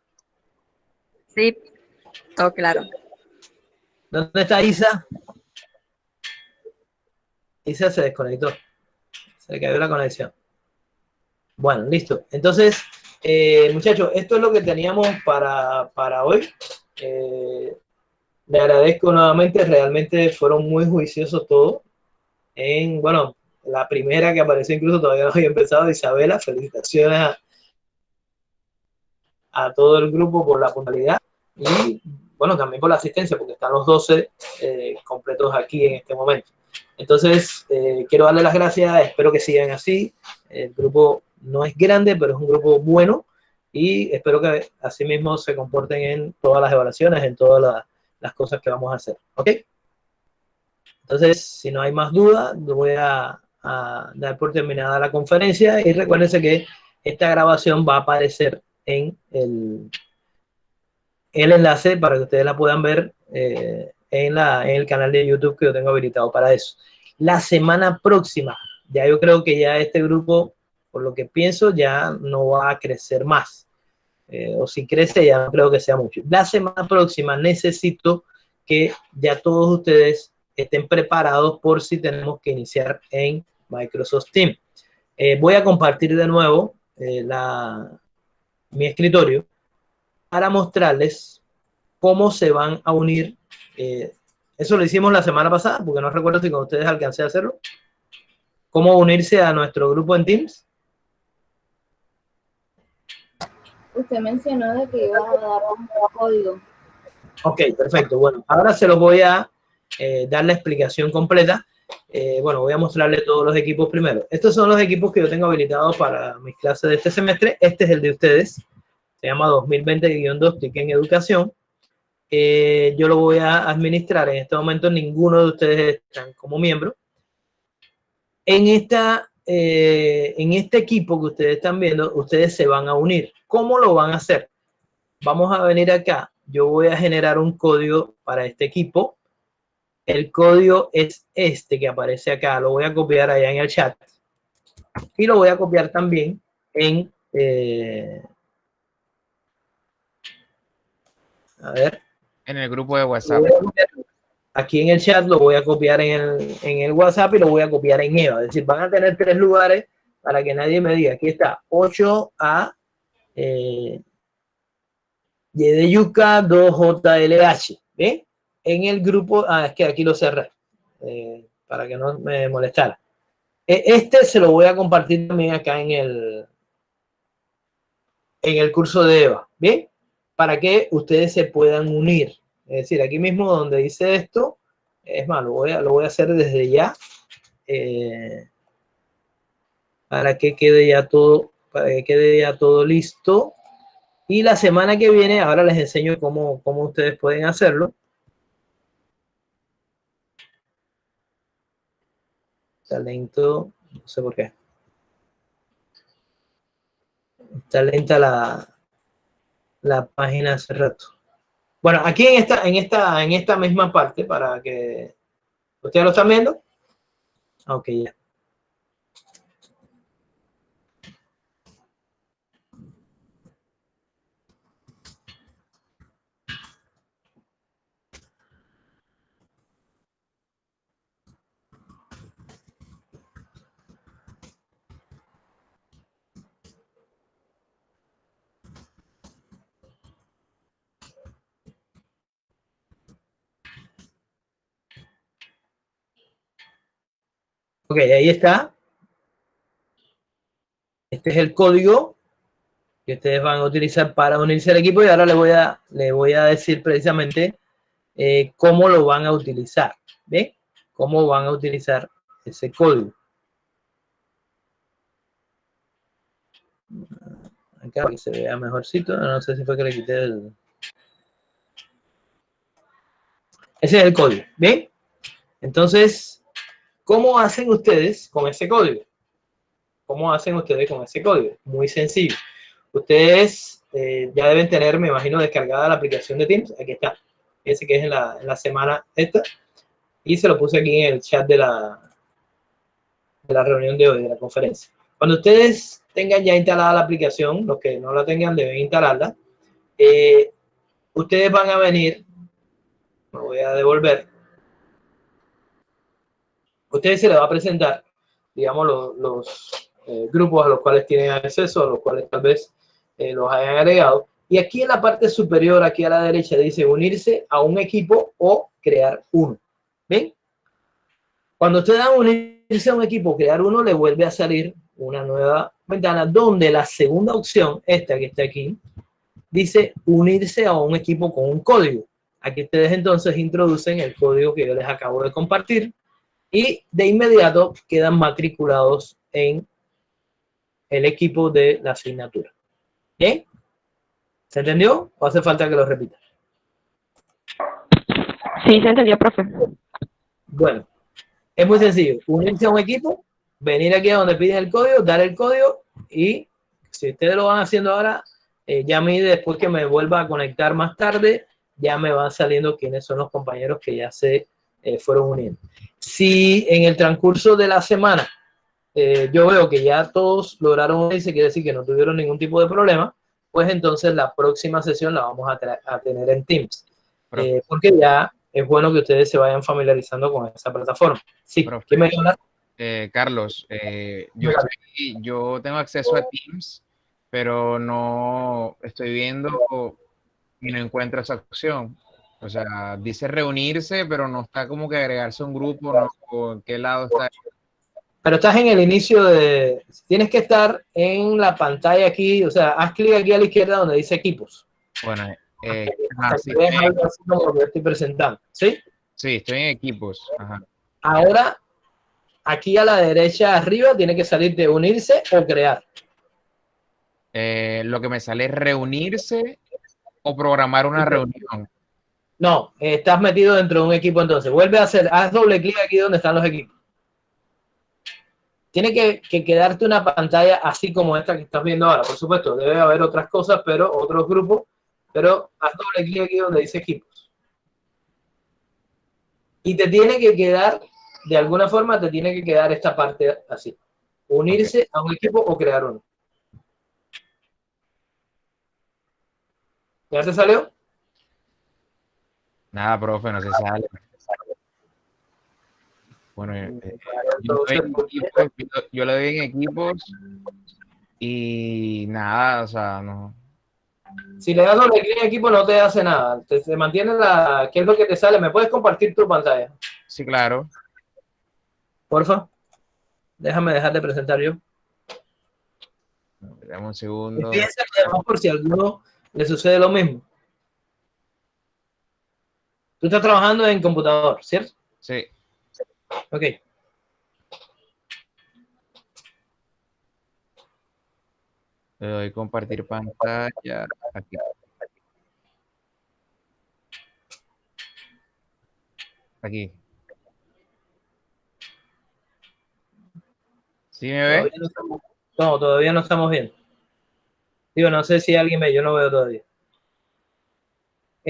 K: Sí, todo claro.
A: ¿Dónde está Isa? Isa se desconectó. Se cayó la conexión. Bueno, listo. Entonces, muchachos, esto es lo que teníamos para hoy. Le agradezco nuevamente, realmente fueron muy juiciosos todos. Bueno, la primera que apareció incluso todavía no había empezado, Isabela, felicitaciones a todo el grupo por la puntualidad y bueno, también por la asistencia, porque están los 12 completos aquí en este momento. Entonces, quiero darle las gracias, espero que sigan así. El grupo no es grande, pero es un grupo bueno y espero que así mismo se comporten en todas las evaluaciones, en todas las cosas que vamos a hacer. ¿Ok? Entonces, si no hay más dudas, voy a dar por terminada la conferencia y recuérdense que esta grabación va a aparecer en el enlace para que ustedes la puedan ver en el canal de YouTube que yo tengo habilitado para eso. La semana próxima, ya yo creo que ya este grupo, por lo que pienso, ya no va a crecer más. O si crece, ya no creo que sea mucho. La semana próxima necesito que ya todos ustedes estén preparados por si tenemos que iniciar en Microsoft Teams. Voy a compartir de nuevo mi escritorio para mostrarles cómo se van a unir. Eso lo hicimos la semana pasada, porque no recuerdo si con ustedes alcancé a hacerlo. ¿Cómo unirse a nuestro grupo en Teams?
C: Usted mencionó de que iba a dar un código.
A: Ok, perfecto. Bueno, ahora se los voy a dar la explicación completa. Bueno, voy a mostrarle todos los equipos primero. Estos son los equipos que yo tengo habilitados para mis clases de este semestre. Este es el de ustedes. Se llama 2020-2 TIC en Educación. Yo lo voy a administrar. En este momento ninguno de ustedes están como miembro. En este equipo que ustedes están viendo, ustedes se van a unir. ¿Cómo lo van a hacer? Vamos a venir acá. Yo voy a generar un código para este equipo. El código es este que aparece acá. Lo voy a copiar allá en el chat. Y lo voy a copiar también en... a ver.
B: En el grupo de WhatsApp.
A: Aquí en el chat lo voy a copiar en el WhatsApp y lo voy a copiar en EVA. Es decir, van a tener 3 lugares para que nadie me diga. Aquí está 8A Y de yuca 2JLH. ¿Bien? En el grupo, es que aquí lo cerré para que no me molestara. Este se lo voy a compartir también acá en el curso de EVA. ¿Bien? Para que ustedes se puedan unir. Es decir, aquí mismo donde dice esto, es más, lo voy a hacer desde ya para que quede ya todo listo. Y la semana que viene, ahora les enseño cómo ustedes pueden hacerlo. Está lento, no sé por qué. Está lenta la página hace rato. Bueno, aquí en esta misma parte, para que ustedes lo están viendo. Ok, ya. Ok, ahí está. Este es el código que ustedes van a utilizar para unirse al equipo y ahora les voy a decir precisamente cómo lo van a utilizar. ¿Ven? Cómo van a utilizar ese código. Acá para que se vea mejorcito. No sé si fue que le quité el... Ese es el código. ¿Bien? Entonces, ¿cómo hacen ustedes con ese código? ¿Cómo hacen ustedes con ese código? Muy sencillo. Ustedes ya deben tener, me imagino, descargada la aplicación de Teams. Aquí está. Ese que es en la semana esta. Y se lo puse aquí en el chat de la reunión de hoy, de la conferencia. Cuando ustedes tengan ya instalada la aplicación, los que no la tengan deben instalarla. Ustedes van a venir me voy a devolver. Ustedes se les va a presentar, digamos, los grupos a los cuales tienen acceso, a los cuales tal vez los hayan agregado. Y aquí en la parte superior, aquí a la derecha, dice unirse a un equipo o crear uno. ¿Ven? Cuando ustedes dan unirse a un equipo, crear uno, le vuelve a salir una nueva ventana donde la segunda opción, esta que está aquí, dice unirse a un equipo con un código. Aquí ustedes entonces introducen el código que yo les acabo de compartir y de inmediato quedan matriculados en el equipo de la asignatura. ¿Bien? ¿Se entendió o hace falta que lo repita?
D: Sí, se entendió, profe.
A: Bueno, es muy sencillo. Unirse a un equipo, venir aquí a donde piden el código, dar el código y si ustedes lo van haciendo ahora, ya a mí después que me vuelva a conectar más tarde, ya me van saliendo quiénes son los compañeros que ya se fueron uniendo. Si en el transcurso de la semana yo veo que ya todos lograron unirse, quiere decir que no tuvieron ningún tipo de problema, pues entonces la próxima sesión la vamos a tener en Teams. Porque ya es bueno que ustedes se vayan familiarizando con esa plataforma. Sí, ¿quién me habla?
B: Carlos, yo tengo acceso a Teams, pero no estoy viendo y no encuentro esa opción. O sea, dice reunirse, pero no está como que agregarse a un grupo, ¿no? ¿O en qué lado está?
A: Pero estás en el inicio de... Tienes que estar en la pantalla aquí, o sea, haz clic aquí a la izquierda donde dice equipos.
B: Bueno,
A: sí, algo así como lo que estoy presentando, ¿sí?
B: Sí, estoy en equipos. Ajá.
A: Ahora, aquí a la derecha arriba tiene que salir de unirse o crear.
B: Lo que me sale es reunirse o programar una reunión.
A: No, estás metido dentro de un equipo entonces. Vuelve a hacer, haz doble clic aquí donde están los equipos. Tiene que quedarte una pantalla así como esta que estás viendo ahora. Por supuesto, debe haber otras cosas, pero otros grupos. Pero haz doble clic aquí donde dice equipos. Y te tiene que quedar, de alguna forma, te tiene que quedar esta parte así. Unirse a un equipo o crear uno. ¿Ya te salió?
B: Nada, profe, no se sale. Bueno, yo le doy en equipos y nada, o sea, no.
A: Si le das doble clic en equipo no te hace nada. Se mantiene la... ¿Qué es lo que te sale? ¿Me puedes compartir tu pantalla?
B: Sí, claro.
A: Porfa. Déjame dejar de presentar yo.
B: Dame un segundo.
A: Fíjense además por si a alguno le sucede lo mismo. Tú estás trabajando en computador, ¿cierto?
B: Sí.
A: Ok.
B: Le doy compartir pantalla. Aquí. Aquí. ¿Sí me ve?
A: Todavía no estamos viendo. Digo, no sé si alguien ve, yo no veo todavía.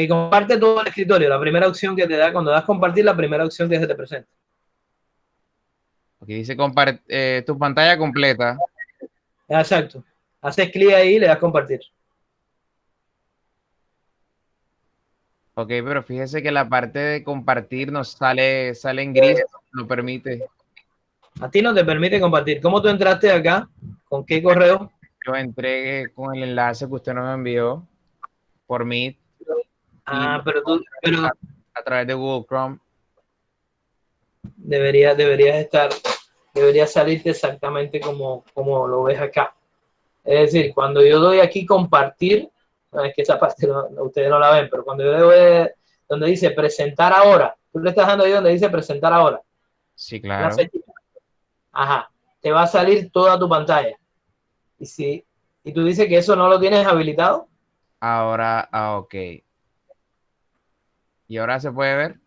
A: Comparte todo el escritorio. La primera opción que te da, cuando das compartir, la primera opción que se te presenta.
B: Aquí dice tu pantalla completa.
A: Exacto. Haces clic ahí y le das compartir.
B: Ok, pero fíjese que la parte de compartir nos sale en gris, no permite.
A: A ti no te permite compartir. ¿Cómo tú entraste acá? ¿Con qué correo?
B: Yo entré con el enlace que usted nos envió por Meet.
A: Ah, pero tú...
B: A través de Google Chrome.
A: Deberías salirte exactamente como lo ves acá. Es decir, cuando yo doy aquí compartir, no, es que esa parte ustedes no la ven, pero cuando yo le doy donde dice presentar ahora, tú le estás dando ahí donde dice presentar ahora.
B: Sí, claro.
A: Ajá, te va a salir toda tu pantalla. Y tú dices que eso no lo tienes habilitado.
B: Ahora, ok. ¿Y ahora se puede ver?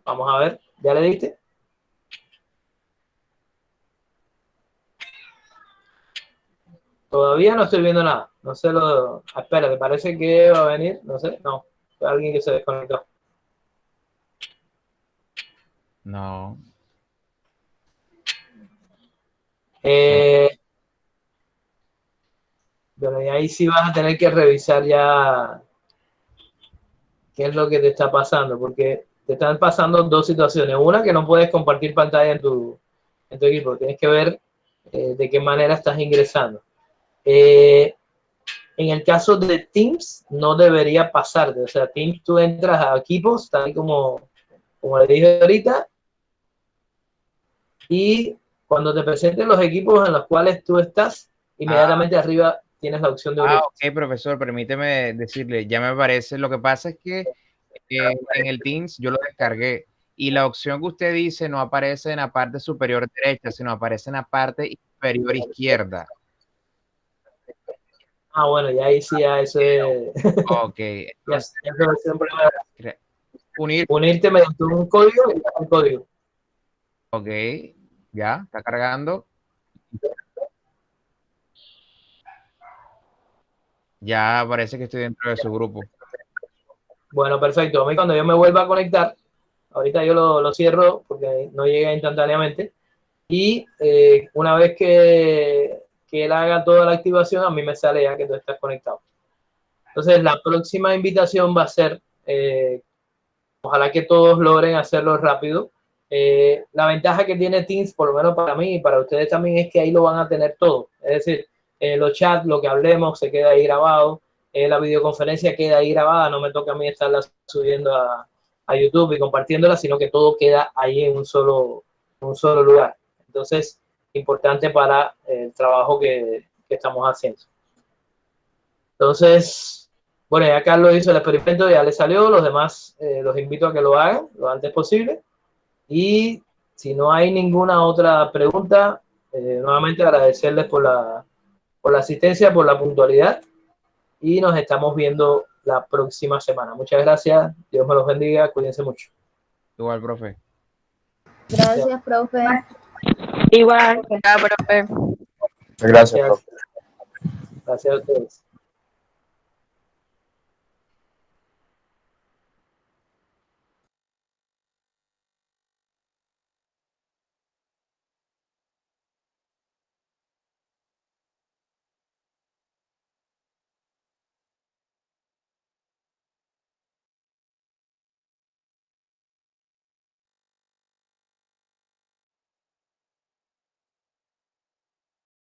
A: Vamos a ver, ¿ya le diste? Todavía no estoy viendo nada. No sé lo... espera, ¿te parece que va a venir? No sé, no. Fue alguien que se desconectó.
B: No.
A: Bueno, y ahí sí vas a tener que revisar ya. qué es lo que te está pasando, porque te están pasando dos situaciones. Una, que no puedes compartir pantalla en tu equipo. Tienes que ver de qué manera estás ingresando. En el caso de Teams, no debería pasarte. O sea, Teams, tú entras a equipos, tal como le dije ahorita, y cuando te presenten los equipos en los cuales tú estás, inmediatamente arriba tienes la opción de unir.
B: Ok, profesor, permíteme decirle, ya me aparece. Lo que pasa es que en el Teams yo lo descargué y la opción que usted dice no aparece en la parte superior derecha, sino aparece en la parte inferior izquierda.
A: Bueno, ya ahí sí, ya eso es...
B: Ok. Entonces,
A: unirte mediante un código y un código.
B: Ok, ya, está cargando. Ya parece que estoy dentro de su grupo.
A: Bueno, perfecto. A mí cuando yo me vuelva a conectar, ahorita yo lo cierro porque no llega instantáneamente. Y una vez que él haga toda la activación, a mí me sale ya que tú estás conectado. Entonces, la próxima invitación va a ser, ojalá que todos logren hacerlo rápido. La ventaja que tiene Teams, por lo menos para mí y para ustedes también, es que ahí lo van a tener todo. Es decir, los chats, lo que hablemos, se queda ahí grabado. La videoconferencia queda ahí grabada. No me toca a mí estarla subiendo a YouTube y compartiéndola, sino que todo queda ahí en un solo lugar. Entonces, importante para el trabajo que estamos haciendo. Entonces, bueno, ya Carlos hizo el experimento, ya le salió. Los demás los invito a que lo hagan lo antes posible. Y si no hay ninguna otra pregunta, nuevamente agradecerles por la asistencia, por la puntualidad. Y nos estamos viendo la próxima semana. Muchas gracias. Dios me los bendiga. Cuídense mucho.
B: Igual, profe.
C: Gracias, profe.
K: Igual, profe.
H: Gracias, profe.
A: Gracias a ustedes.